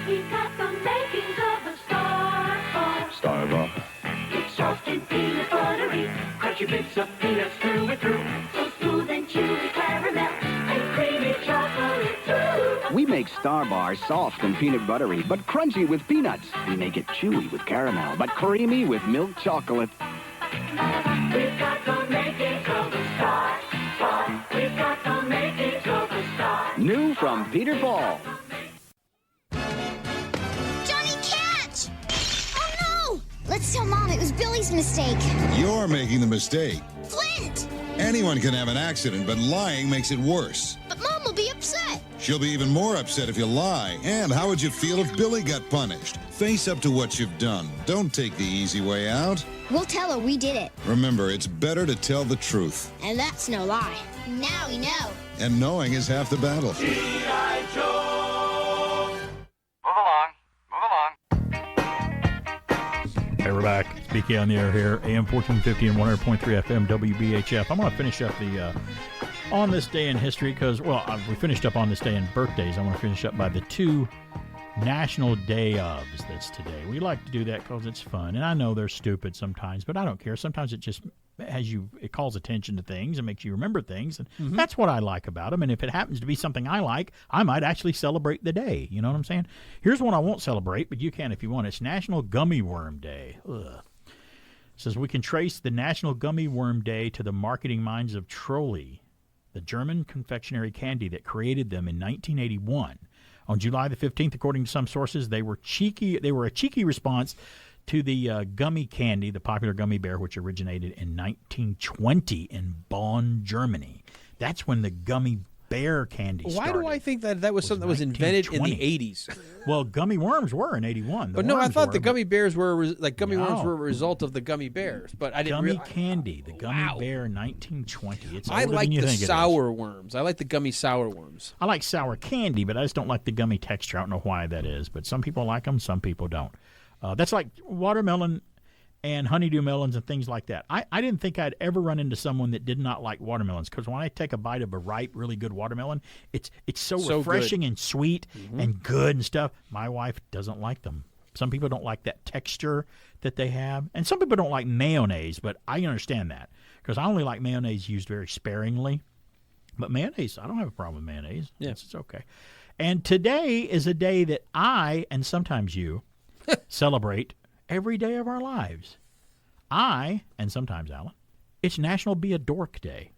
We've got the makings of a Star Bar. Star Bar. It's soft and peanut buttery, crunchy bits of peanuts through and through. So smooth and chewy caramel, and creamy chocolate too. We make Star Bar soft and peanut buttery, but crunchy with peanuts. We make it chewy with caramel, but creamy with milk chocolate. We've got the makings of a Star Bar. We've got the makings of a Star. New from Peter Paul. Johnny, catch! Oh no! Let's tell Mom it was Billy's mistake. You're making the mistake. Flint! Anyone can have an accident, but lying makes it worse. But Mom will be upset. She'll be even more upset if you lie. And how would you feel if Billy got punished? Face up to what you've done. Don't take the easy way out. We'll tell her we did it. Remember, it's better to tell the truth. And that's no lie. Now we know. And knowing is half the battle. G.I. Joe! Move along. Hey, we're back. It's BK on the air here, AM 1450 and 100.3 FM WBHF. I'm going to finish up the on this day in history because, well, we finished up on this day in birthdays. I want to finish up by the 2 national day ofs that's today. We like to do that because it's fun, and I know they're stupid sometimes, but I don't care. Sometimes it just it calls attention to things and makes you remember things, and that's what I like about them. And if it happens to be something I like, I might actually celebrate the day. You know what I'm saying? Here's one I won't celebrate, but you can if you want. It's National Gummy Worm Day. Ugh. It says we can trace the National Gummy Worm Day to the marketing minds of Trolli, the German confectionery candy that created them in 1981. On July the 15th, according to some sources, they were cheeky. They were a cheeky response to the gummy candy, the popular gummy bear, which originated in 1920 in Bonn, Germany. That's when the gummy bear candy started. Why do I think that was something that was invented in the 80s? Well, gummy worms were in 81. But no, I thought the gummy bears were worms were a result of the gummy bears. But I didn't Gummy candy, the gummy bear, 1920. It's I older like than you the think it is. sour worms. I like the gummy sour worms. I like sour candy, but I just don't like the gummy texture. I don't know why that is, but some people like them, some people don't. That's like watermelon and honeydew melons and things like that. I didn't think I'd ever run into someone that did not like watermelons, because when I take a bite of a ripe, really good watermelon, it's so refreshing and sweet and good and stuff. My wife doesn't like them. Some people don't like that texture that they have, and some people don't like mayonnaise, but I understand that because I only like mayonnaise used very sparingly. But mayonnaise, I don't have a problem with mayonnaise. Yes, it's okay. And today is a day that I, and sometimes you, celebrate every day of our lives. I, and sometimes Alan, it's National Be a Dork Day.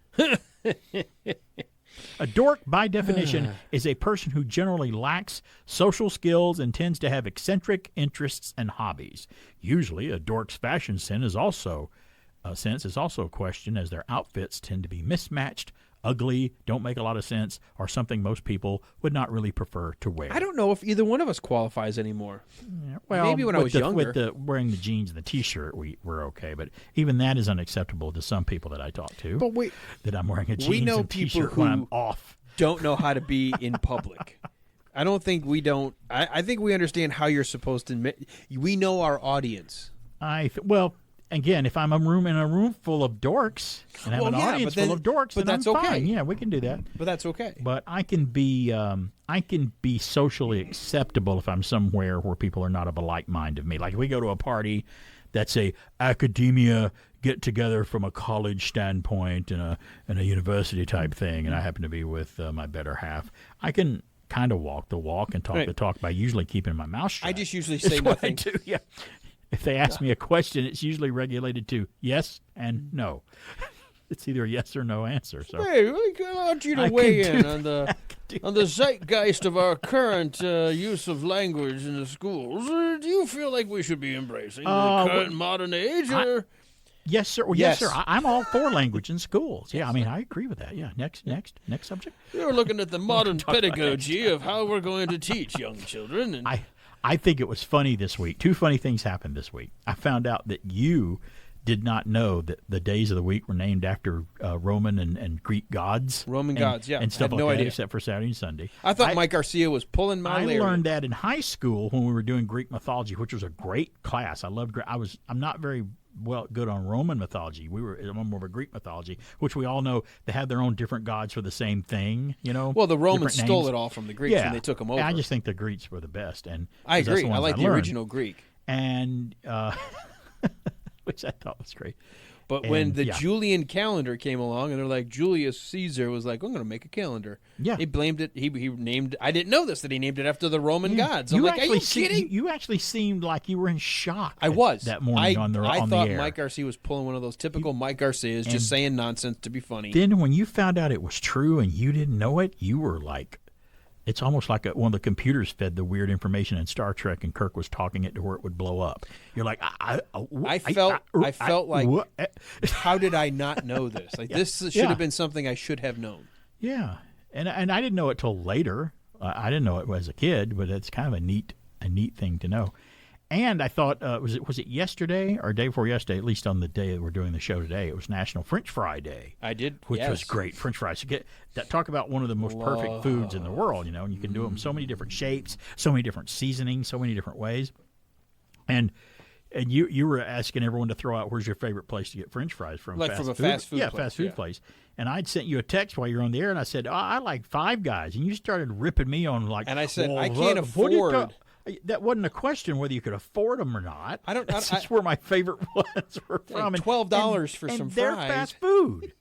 A dork, by definition, is a person who generally lacks social skills and tends to have eccentric interests and hobbies. Usually, a dork's fashion sense is also questioned, as their outfits tend to be mismatched, ugly, don't make a lot of sense, or something most people would not really prefer to wear. I don't know if either one of us qualifies anymore. Yeah, well, maybe when I was younger. With wearing the jeans and the T-shirt, we're okay. But even that is unacceptable to some people that I talk to. But that I'm wearing a jeans and T-shirt when I'm off. Don't know how to be in public. I don't think we don't. I think we understand how you're supposed to. We know our audience. Well. Again, if I'm in a room full of dorks and have an audience full of dorks, then that's I'm okay. fine. Yeah, we can do that. But that's okay. But I can be socially acceptable if I'm somewhere where people are not of a like mind of me. Like if we go to a party that's a academia get together from a college standpoint and a university type thing, and I happen to be with my better half, I can kind of walk the walk and talk the talk by usually keeping my mouth shut. I just usually say nothing. What I do, yeah. If they ask me a question, it's usually regulated to yes and no. It's either a yes or no answer. So hey, I want you to weigh in on the zeitgeist of our current use of language in the schools. Do you feel like we should be embracing the current modern age? Yes, sir. Well, yes, sir. I'm all for language in schools. Yeah, I mean, I agree with that. Yeah. Next subject. You're looking at the modern pedagogy of how we're going to teach young children. And I think it was funny this week. 2 funny things happened this week. I found out that you did not know that the days of the week were named after Roman and Greek gods. Gods, yeah. And stuff I had like no that, idea. except for Saturday and Sunday. I thought Mike Garcia was pulling my I lariat. learned that in high school when we were doing Greek mythology, which was a great class. I loved Greek. I'm not very good on Roman mythology. I'm more of a Greek mythology, which we all know they have their own different gods for the same thing. Well, the Romans different stole names. it all from the Greeks when they took them over. I just think the Greeks were the best, and I that's agree. the I ones like the learned. original Greek, and which I thought was great. But when the Julian calendar came along, and they're like, Julius Caesar was like, I'm going to make a calendar. Yeah. He blamed it. He named. I didn't know this, that he named it after the Roman gods. I'm like, are you kidding? You actually seemed like you were in shock. I was that morning on the air. I thought Mike Garcia was pulling one of those typical Mike Garcias, just saying nonsense to be funny. Then when you found out it was true and you didn't know it, you were like, it's almost like one of the computers fed the weird information in Star Trek, and Kirk was talking it to where it would blow up. You're like, I felt like, how did I not know this? Like this should have been something I should have known. Yeah, and I didn't know it till later. I didn't know it as a kid, but it's kind of a neat thing to know. And I thought, was it yesterday or day before yesterday? At least on the day that we're doing the show today, it was National French Fry Day. I did, which was great. French fries. Talk about one of the most perfect foods in the world. And you can do them so many different shapes, so many different seasonings, so many different ways. And you were asking everyone to throw out where's your favorite place to get French fries from? Like from a fast food place. Fast food place. And I'd sent you a text while you were on the air, and I said, I like Five Guys, and you started ripping me on like. And I said, well, I can't afford. That wasn't a question whether you could afford them or not. That's I just where my favorite ones were from. $12 for some they're fries. Fast food.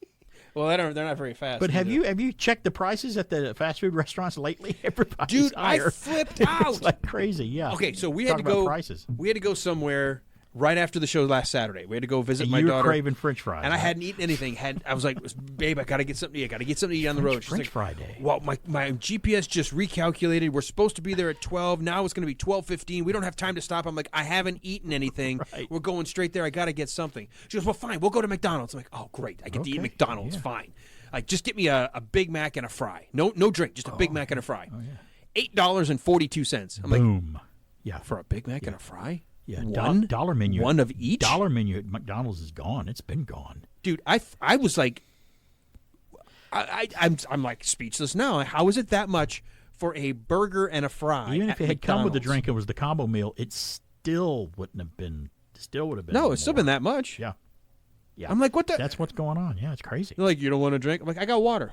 Well, they're not very fast. But either. have you checked the prices at the fast food restaurants lately? Everybody's Dude, higher. I flipped out. It's like crazy. Yeah. Okay, so we had to go. Prices. We had to go somewhere right after the show last Saturday. We had to go visit my you daughter. You were craving French fries. And I hadn't eaten anything. I was like, babe, I got to get something to eat. I got to get something to eat on the road. She's French like, fry day. Well, my GPS just recalculated. We're supposed to be there at 12. Now it's going to be 12:15. We don't have time to stop. I'm like, I haven't eaten anything. Right. We're going straight there. I got to get something. She goes, well, fine. We'll go to McDonald's. I'm like, oh, great. I get to eat at McDonald's. Yeah. Fine. Like, just get me a Big Mac and a fry. No drink. Just a Big Mac and a fry. Oh, yeah. $8.42. I'm Boom. Like, yeah. For a Big Mac and a fry? Yeah, dollar menu. One of each? Dollar menu at McDonald's is gone. It's been gone. Dude, I was like, I'm like speechless now. How is it that much for a burger and a fry? Even if it had McDonald's? come with the drink, it was the combo meal. It still wouldn't have been. Still would have been. No, more. it's still been that much. Yeah. Yeah. I'm like, what the? That's what's going on. Yeah, it's crazy. They're like, you don't want a drink? I'm like, I got water.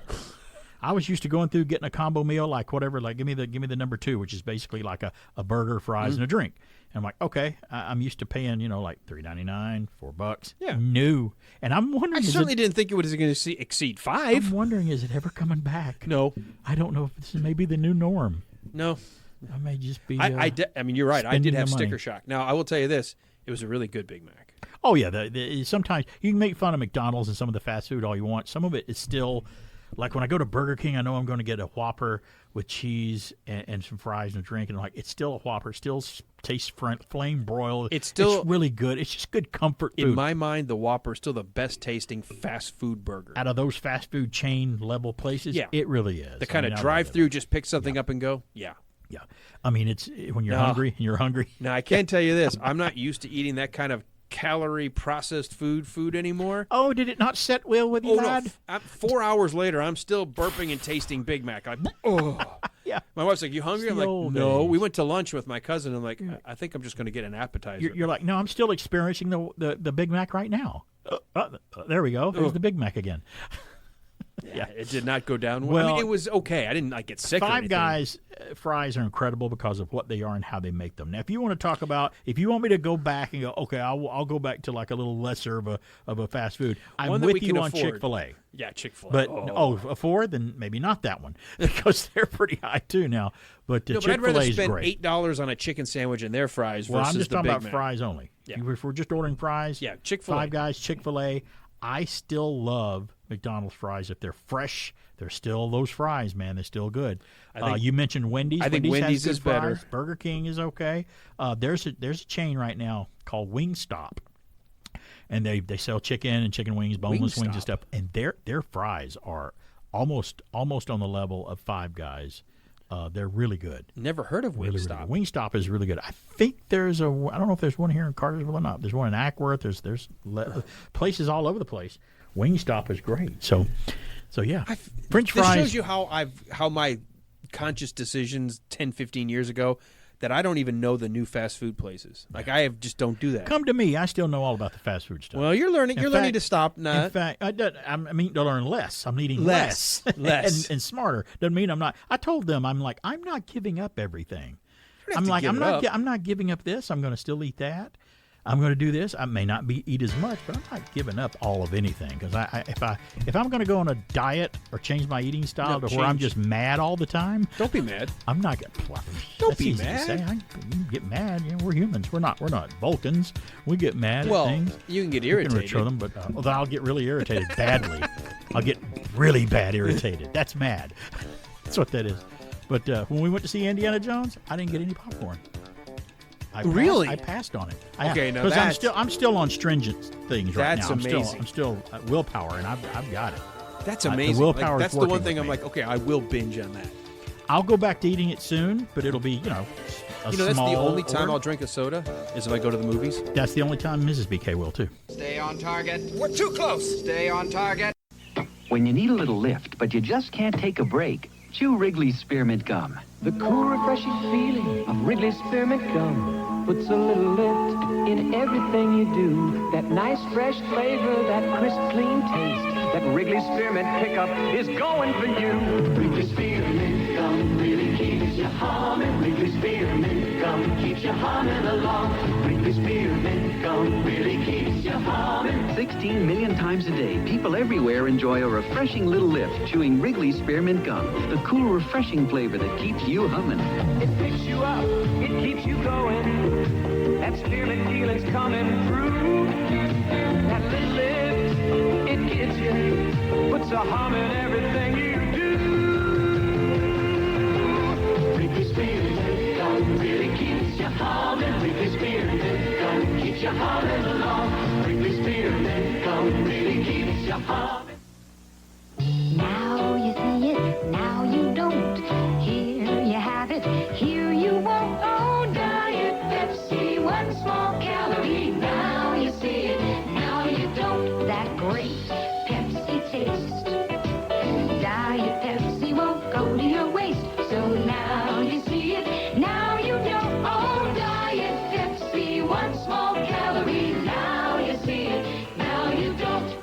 I was used to going through getting a combo meal, like whatever, like give me the number 2, which is basically like a burger, fries, and a drink. And I'm like, okay, I'm used to paying, like $3.99, $4. Yeah. No. And I'm wondering. I certainly didn't think it was going to exceed $5. I'm wondering, is it ever coming back? No. I don't know if this is maybe the new norm. No. I may just be. I mean, you're right. I did have money. sticker shock. Now, I will tell you this: it was a really good Big Mac. Oh yeah. Sometimes you can make fun of McDonald's and some of the fast food all you want. Some of it is still. Like when I go to Burger King, I know I'm going to get a Whopper with cheese and some fries and a drink, and like it's still a Whopper, still tastes flame broiled. It's really good. It's just good comfort food. In my mind, the Whopper is still the best tasting fast food burger out of those fast food chain level places. Yeah, it really is. The kind of drive-through, just pick something up and go. Yeah. Yeah. I mean, it's when you're hungry and you're hungry. Now I can tell you this: I'm not used to eating that kind of calorie processed food anymore. Oh, did it not set well with you, lad? No. 4 hours later, I'm still burping and tasting Big Mac. I'm like, oh. Yeah. My wife's like, you hungry? I'm like, no. We went to lunch with my cousin. I'm like, I think I'm just going to get an appetizer. You're like, no, I'm still experiencing the Big Mac right now. There we go. There's the Big Mac again. Yeah, it did not go down well. I mean, it was okay. I didn't get sick or anything. Five Guys fries are incredible because of what they are and how they make them. Now, if you want to talk about, if you want me to go back and go, okay, I'll go back to like a little lesser of a fast food. I'm with you on Chick-fil-A. Yeah, Chick-fil-A. But afford, then maybe not that one because they're pretty high too now. But Chick-fil-A I'd rather is spend great. $8 on a chicken sandwich and their fries versus I'm just the talking Big about Mac. fries only. Yeah. If we're just ordering fries, yeah, Chick-fil-A. Five Guys, Chick-fil-A. I still love McDonald's fries. If they're fresh, they're still those fries, man. They're still good. You mentioned Wendy's. I think Wendy's has is good better. Fries. Burger King is okay. There's a chain right now called Wingstop, and they sell chicken and chicken wings, boneless wings and stuff. And their fries are almost on the level of Five Guys. They're really good. Never heard of Wingstop. Really Wingstop is really good. I think I don't know if there's one here in Cartersville or not. There's one in Ackworth. There's places all over the place. Wingstop is great. So yeah. French fries. This shows you how my conscious decisions 10, 15 years ago, that I don't even know the new fast food places. Like I just don't do that. Come to me. I still know all about the fast food stuff. Well, you're learning. You're learning to stop. In fact, I'm eating to learn less. I'm eating less. and smarter. Doesn't mean I'm not. I told them I'm not giving up everything. I'm not giving up this. I'm going to still eat that. I'm going to do this. I may not eat as much, but I'm not giving up all of anything. Because if I'm going to go on a diet or change my eating style where I'm just mad all the time, don't be mad. I'm not going. Don't be mad. You can get mad. We're humans. We're not Vulcans. We get mad at things. You can get irritated. Them, but I'll get really irritated badly. I'll get really bad irritated. That's mad. That's what that is. But when we went to see Indiana Jones, I didn't get any popcorn. I passed on it. Okay, now because I'm still on stringent things right now. That's amazing. I'm still willpower, and I've got it. That's amazing. The willpower. That's the one thing I'm like, okay, I will binge on that. I'll go back to eating it soon, but it'll be that's the only time I'll drink a soda is if I go to the movies. That's the only time Mrs. BK will too. Stay on target. We're too close. Stay on target. When you need a little lift, but you just can't take a break, chew Wrigley's Spearmint Gum. The cool, refreshing feeling of Wrigley's Spearmint Gum puts a little lift in everything you do. That nice, fresh flavor, that crisp, clean taste, that Wrigley's Spearmint pickup is going for you. Wrigley's Spearmint Gum really keeps you humming. Wrigley's Spearmint Gum keeps you humming along. Wrigley's Spearmint Gum really keeps you humming. 16 million times a day, people everywhere enjoy a refreshing little lift chewing Wrigley's Spearmint Gum. The cool, refreshing flavor that keeps you humming. It picks you up, it keeps you going. That spearmint feeling's coming through. That little lift, it gives you, puts a hum in everything you do. Wrigley's Spearmint Gum really keeps you humming. Wrigley's Spearmint Gum keeps you humming along. Wrigley's Spearmint Gum really keeps you humming. Now you see it, now you don't. Here you have it, here you won't. Oh, Diet Pepsi, one small calorie. Now you see it, now you don't. That great Pepsi taste. Diet Pepsi won't go to your waist. So now you see it, now you don't. Oh, Diet Pepsi, one small calorie. Now you see it, now you don't.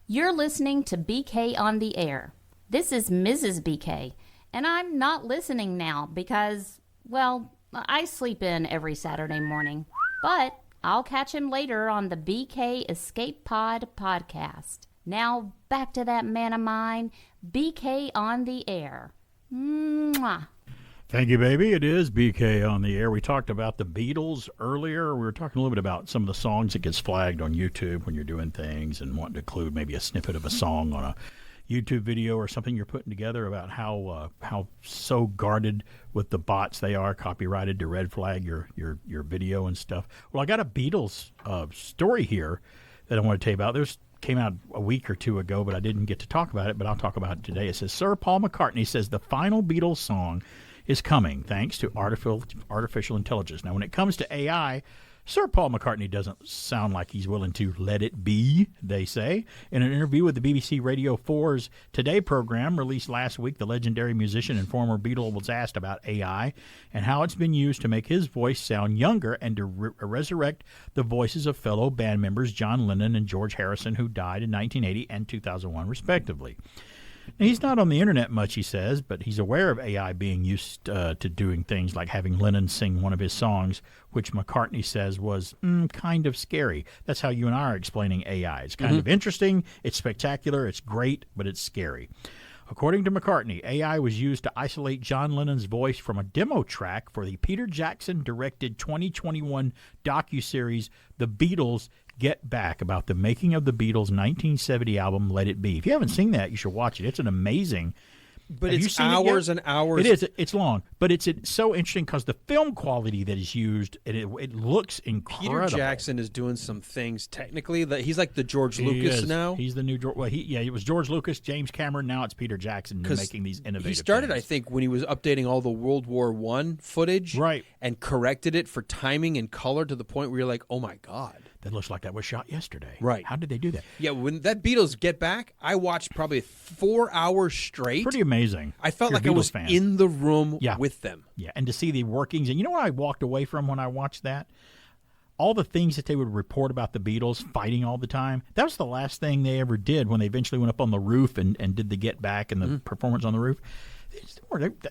You're listening to BK on the Air. This is Mrs. BK, and I'm not listening now because, well, I sleep in every Saturday morning. But I'll catch him later on the BK Escape Pod podcast. Now, back to that man of mine, BK on the Air. Mwah. Thank you, baby. It is BK on the Air. We talked about the Beatles earlier. We were talking a little bit about some of the songs that gets flagged on YouTube when you're doing things and wanting to include maybe a snippet of a song on a YouTube video or something you're putting together, about how so guarded with the bots they are, copyrighted to red flag your video and stuff. Well, I got a Beatles story here that I want to tell you about. Came out a week or two ago, but I didn't get to talk about it, but I'll talk about it today. It says, Sir Paul McCartney says the final Beatles song is coming thanks to artificial intelligence. Now, when it comes to AI, Sir Paul McCartney doesn't sound like he's willing to let it be, they say. In an interview with the BBC Radio 4's Today program released last week, the legendary musician and former Beatle was asked about AI and how it's been used to make his voice sound younger and to resurrect the voices of fellow band members John Lennon and George Harrison, who died in 1980 and 2001, respectively. Now, he's not on the internet much, he says, but he's aware of AI being used to doing things like having Lennon sing one of his songs, which McCartney says was kind of scary. That's how you and I are explaining AI. It's kind of interesting, it's spectacular, it's great, but it's scary. According to McCartney, AI was used to isolate John Lennon's voice from a demo track for the Peter Jackson-directed 2021 docuseries The Beatles Get Back, about the making of the Beatles' 1970 album Let It Be. If you haven't seen that, you should watch it. It's an amazing... But it's hours and hours. It is. It's long. But it's so interesting because the film quality that is used, it looks incredible. Peter Jackson is doing some things technically that he's like the George He Lucas is. now. He's the new George. Well, it was George Lucas, James Cameron. Now it's Peter Jackson making these innovative. He started, things. I think, when he was updating all the World War I footage, right, and corrected it for timing and color to the point where you're like, oh my god, that looks like that was shot yesterday. Right? How did they do that? Yeah, when that Beatles Get Back, I watched probably 4 hours straight. Pretty amazing. I felt You're like a I Beatles was fan. in the room with them. Yeah, and to see the workings. And you know what I walked away from when I watched that? All the things that they would report about the Beatles fighting all the time, that was the last thing they ever did when they eventually went up on the roof and did the Get Back and the performance on the roof.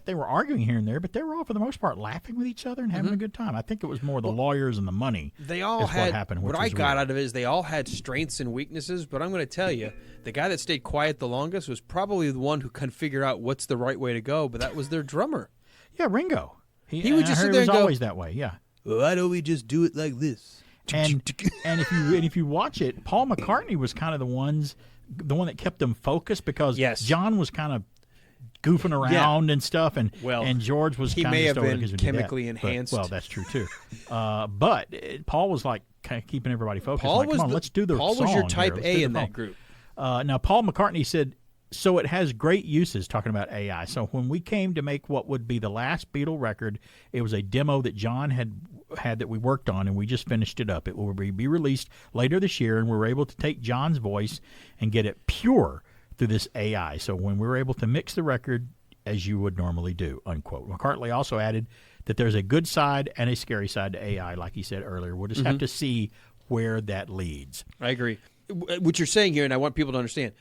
They were arguing here and there, but they were all, for the most part, laughing with each other and having a good time. I think it was more the lawyers and the money. They all is had, what happened. what I got out of it is they all had strengths and weaknesses, but I'm going to tell you, the guy that stayed quiet the longest was probably the one who couldn't figure out what's the right way to go, but that was their drummer. Yeah, Ringo. He would just sit there it and was go, always that way, yeah. Well, why don't we just do it like this? And if you watch it, Paul McCartney was kind of the one that kept them focused because John was kind of goofing around and stuff, and George was he kind may of have been chemically enhanced. Well, that's true too. But Paul was like kind of keeping everybody focused. Paul like, was come on, let's do the Paul song was your here. type Let's A do the in that song. group. Now, Paul McCartney said, so it has great uses, talking about AI. So when we came to make what would be the last Beatle record, it was a demo that John had that we worked on, and we just finished it up. It will be released later this year, and we were able to take John's voice and get it pure through this AI. So when we were able to mix the record as you would normally do, unquote. McCartney also added that there's a good side and a scary side to AI, like he said earlier. We'll just have to see where that leads. I agree. What you're saying here, and I want people to understand,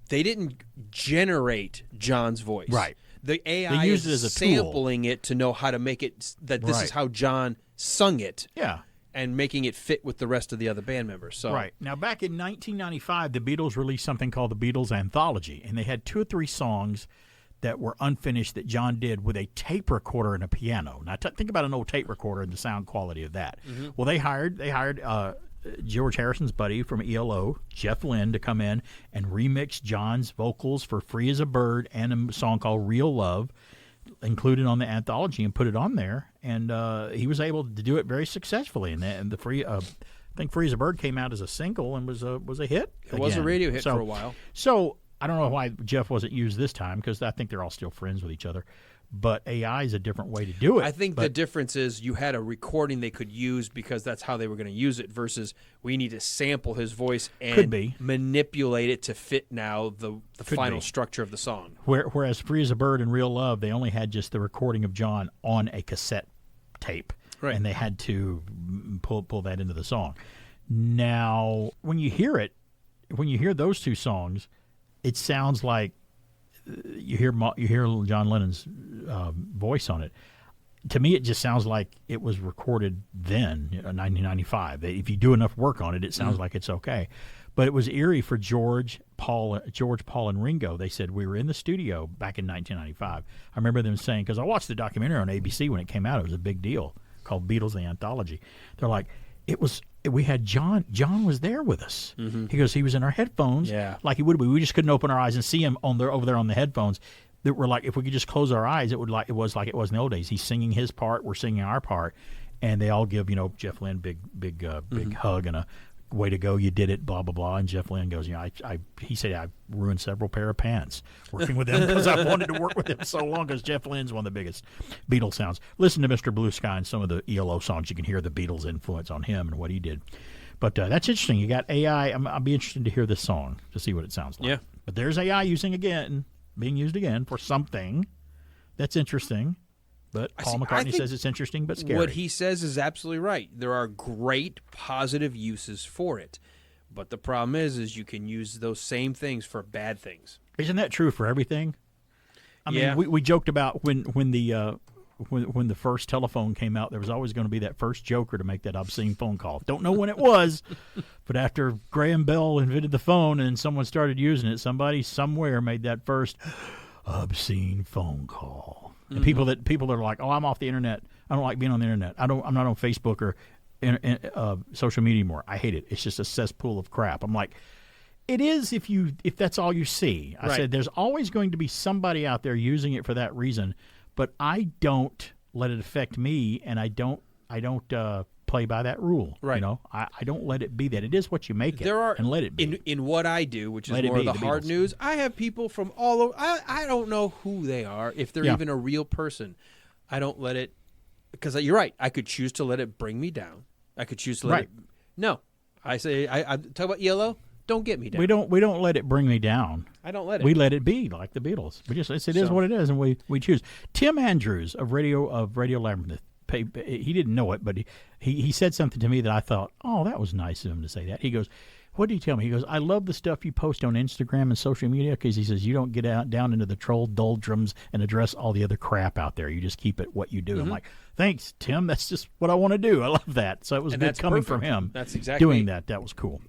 they didn't generate John's voice. Right. The AI used is it as a tool. sampling it to know how to make it that this is how John sung it. Yeah. And making it fit with the rest of the other band members. So Right. Now, back in 1995, the Beatles released something called the Beatles Anthology, and they had 2 or 3 songs that were unfinished that John did with a tape recorder and a piano. Now, think about an old tape recorder and the sound quality of that. Well, they hired George Harrison's buddy from ELO, Jeff Lynne, to come in and remix John's vocals for Free as a Bird and a song called Real Love, included on the anthology, and put it on there. And he was able to do it very successfully. And the Free, I think Free as a Bird came out as a single and was a hit. It was a again. radio hit So- for a while. So I don't know why Jeff wasn't used this time, because I think they're all still friends with each other. But AI is a different way to do it. I think the difference is you had a recording they could use because that's how they were going to use it versus we need to sample his voice and manipulate it to fit now the final structure of the song. Whereas Free as a Bird and Real Love, they only had just the recording of John on a cassette tape. Right. And they had to pull that into the song. Now, when you hear those 2 songs, it sounds like you hear John Lennon's voice on it. To me, it just sounds like it was recorded then, 1995. If you do enough work on it, it sounds like it's okay. But it was eerie for George, Paul, and Ringo. They said we were in the studio back in 1995. I remember them saying, because I watched the documentary on ABC when it came out. It was a big deal, called Beatles: The Anthology. They're like, we had John. John was there with us. He goes, he was in our headphones, like he would be. We just couldn't open our eyes and see him over there on the headphones. That were like, if we could just close our eyes, it was like it was in the old days. He's singing his part, we're singing our part, and they all give Jeff Lynne big hug and a way to go, you did it, blah blah blah. And Jeff Lynne goes, he said I ruined several pair of pants working with him because I wanted to work with him so long. Because Jeff Lynne's one of the biggest Beatles sounds. Listen to Mr. Blue Sky and some of the ELO songs. You can hear the Beatles influence on him and what he did. But that's interesting. You got AI. I'll be interested to hear this song to see what it sounds like. Yeah. But there's AI being used again for something that's interesting. But Paul McCartney says it's interesting but scary. What he says is absolutely right. There are great positive uses for it. But the problem is you can use those same things for bad things. Isn't that true for everything? I mean, Yeah. we joked about when the first telephone came out, there was always going to be that first joker to make that obscene phone call. Don't know when it was, but after Graham Bell invented the phone and someone started using it, somebody somewhere made that first obscene phone call. And people are like, "Oh, I'm off the internet. I don't like being on the internet. I'm not on Facebook or social media anymore. I hate it. It's just a cesspool of crap." I'm like, it is if that's all you see. I said there's always going to be somebody out there using it for that reason. but I don't let it affect me, and I don't play by that rule. Right. You know, I don't let it be that. It is what you make it. There are and let it be. in what I do, which is Let it more be, of the the hard Beatles. news. I have people from all over. I don't know who they are, if they're Yeah. even a real person. I don't let it, because you're right. I could choose to let it bring me down. I could choose to let Right. it. No, I say I talk about ELO. Don't get me down. We don't let it bring me down. I don't let it. We let it be like the Beatles. We just it is So- what it is, and we choose. Tim Andrews of Radio Labyrinth. He didn't know it, but he said something to me that I thought, oh, that was nice of him to say that. He goes, what did he tell me? He goes, I love the stuff you post on Instagram and social media because he says you don't get down into the troll doldrums and address all the other crap out there. You just keep it what you do. I'm like, thanks, Tim. That's just what I want to do. I love that. So it was And good that's coming perfect. from him. That's exactly doing that. That was cool.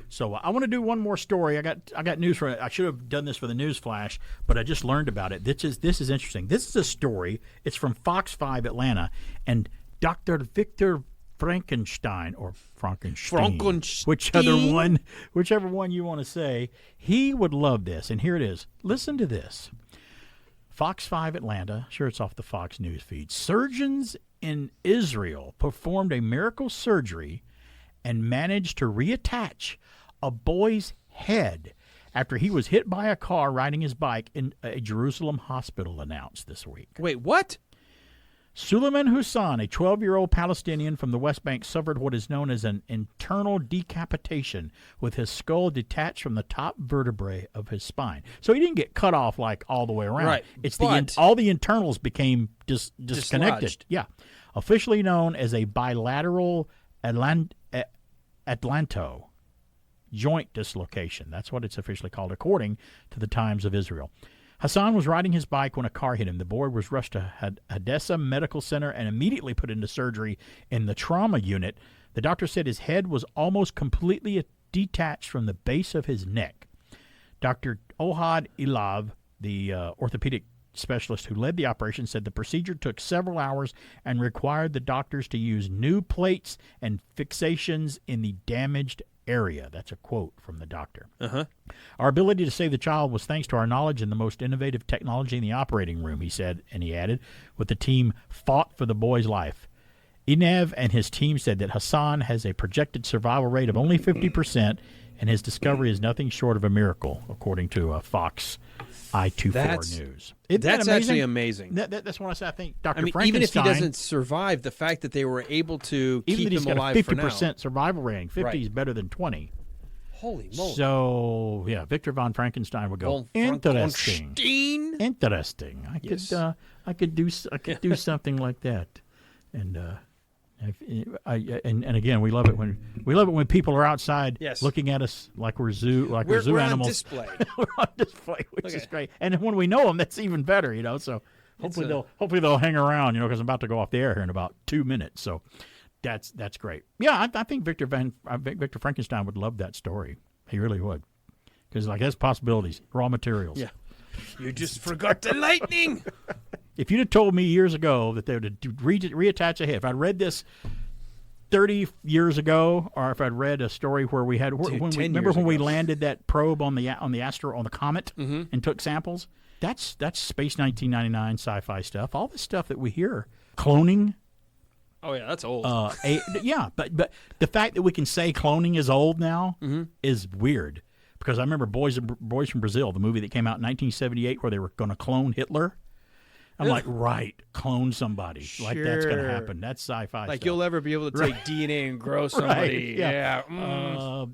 So I want to do one more story. I got news for it. I should have done this for the news flash, but I just learned about it. This is interesting. This is a story. It's from Fox 5 Atlanta, and Dr. Victor Frankenstein or Frankenstein, whichever one you want to say, he would love this. And here it is. Listen to this. Fox 5 Atlanta, sure it's off the Fox News feed. Surgeons in Israel performed a miracle surgery and managed to reattach a boy's head after he was hit by a car riding his bike in a Jerusalem hospital, announced this week. Wait, what? Suleiman Hussan, a 12-year-old Palestinian from the West Bank, suffered what is known as an internal decapitation with his skull detached from the top vertebrae of his spine. So he didn't get cut off like all the way around. Right, It's but- all the internals became disconnected. Dislodged. Yeah. Officially known as a bilateral Atlanto joint dislocation. That's what it's officially called, according to the Times of Israel. Hassan was riding his bike when a car hit him. The boy was rushed to Hadassah Medical Center and immediately put into surgery in the trauma unit. The doctor said his head was almost completely detached from the base of his neck. Dr. Ohad Ilav, the orthopedic specialist who led the operation, said the procedure took several hours and required the doctors to use new plates and fixations in the damaged area. That's a quote from the doctor. Our ability to save the child was thanks to our knowledge and the most innovative technology in the operating room, he said, and he added, with the team fought for the boy's life. Inev and his team said that Hassan has a projected survival rate of only 50%, and his discovery is nothing short of a miracle, according to Fox I24 News. Isn't that That's amazing? actually amazing. That's what I said. I think Dr. I mean, Frankenstein, even if he doesn't survive, the fact that they were able to even keep that he's him got alive a for now. 50% survival rating, 50 Right. is better than 20. Holy moly. So, yeah, Victor von Frankenstein would go, Von interesting. Frankenstein? Interesting. I could do something like that. And and again, we love it when people are outside looking at us like we're zoo We're animals. on display. We're on display, which is great. And when we know them, that's even better, you know. So hopefully they'll hang around, you know, because I'm about to go off the air here in about 2 minutes. So that's great. Yeah, I think Victor Frankenstein would love that story. He really would, because like there's possibilities, raw materials. Yeah. You just forgot the lightning. If you'd have told me years ago that they would reattach a head, if I'd read this 30 years ago, or if I'd read a story where we had, remember when we landed that probe on the comet and took samples? That's Space 1999 sci-fi stuff. All the stuff that we hear, cloning. Oh yeah, that's old. But the fact that we can say cloning is old now is weird. Because I remember Boys from Brazil, the movie that came out in 1978 where they were going to clone Hitler. I'm like, right, clone somebody. Like that's going to happen. That's sci-fi Like stuff. you'll ever be able to take DNA and grow somebody. Right, Yeah.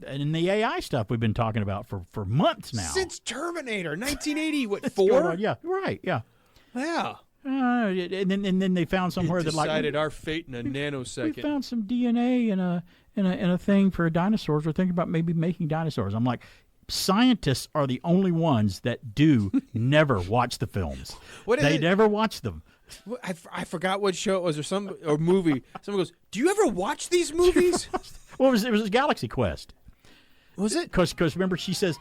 And the AI stuff we've been talking about for months now. Since Terminator, 1980, what, Going 4? on, yeah, right, yeah. Yeah. And then they found somewhere that decided like our fate in a nanosecond. we found some DNA in a thing for dinosaurs. We're thinking about maybe making dinosaurs. I'm like, scientists are the only ones that do never watch the films. They never watch them. I forgot what show it was or movie. Someone goes, "Do you ever watch these movies?" Well, it was Galaxy Quest. Was it? Because remember, he says,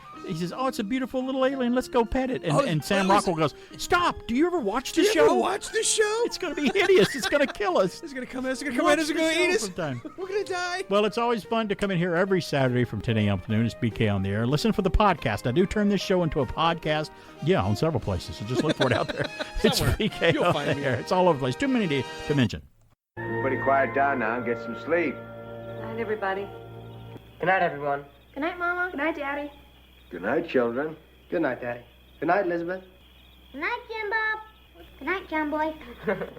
oh, it's a beautiful little alien. Let's go pet it. And Sam Rockwell goes, stop. Do you ever watch the show? Watch the show? It's going to be hideous. It's going to kill us. It's going to come in. It's going to come in. It's going to eat us. Sometime. We're going to die. Well, it's always fun to come in here every Saturday from 10 a.m. to noon. It's BK on the Air. Listen for the podcast. I do turn this show into a podcast. Yeah, on several places. So just look for it out there. It's BK You'll on find the me. Air. It's all over the place. Too many to mention. Everybody quiet down now and get some sleep. Good night, everybody. Good night, everyone. Good night, Mama. Good night, Daddy. Good night, children. Good night, Daddy. Good night, Elizabeth. Good night, Jim Bob. Good night, John Boy.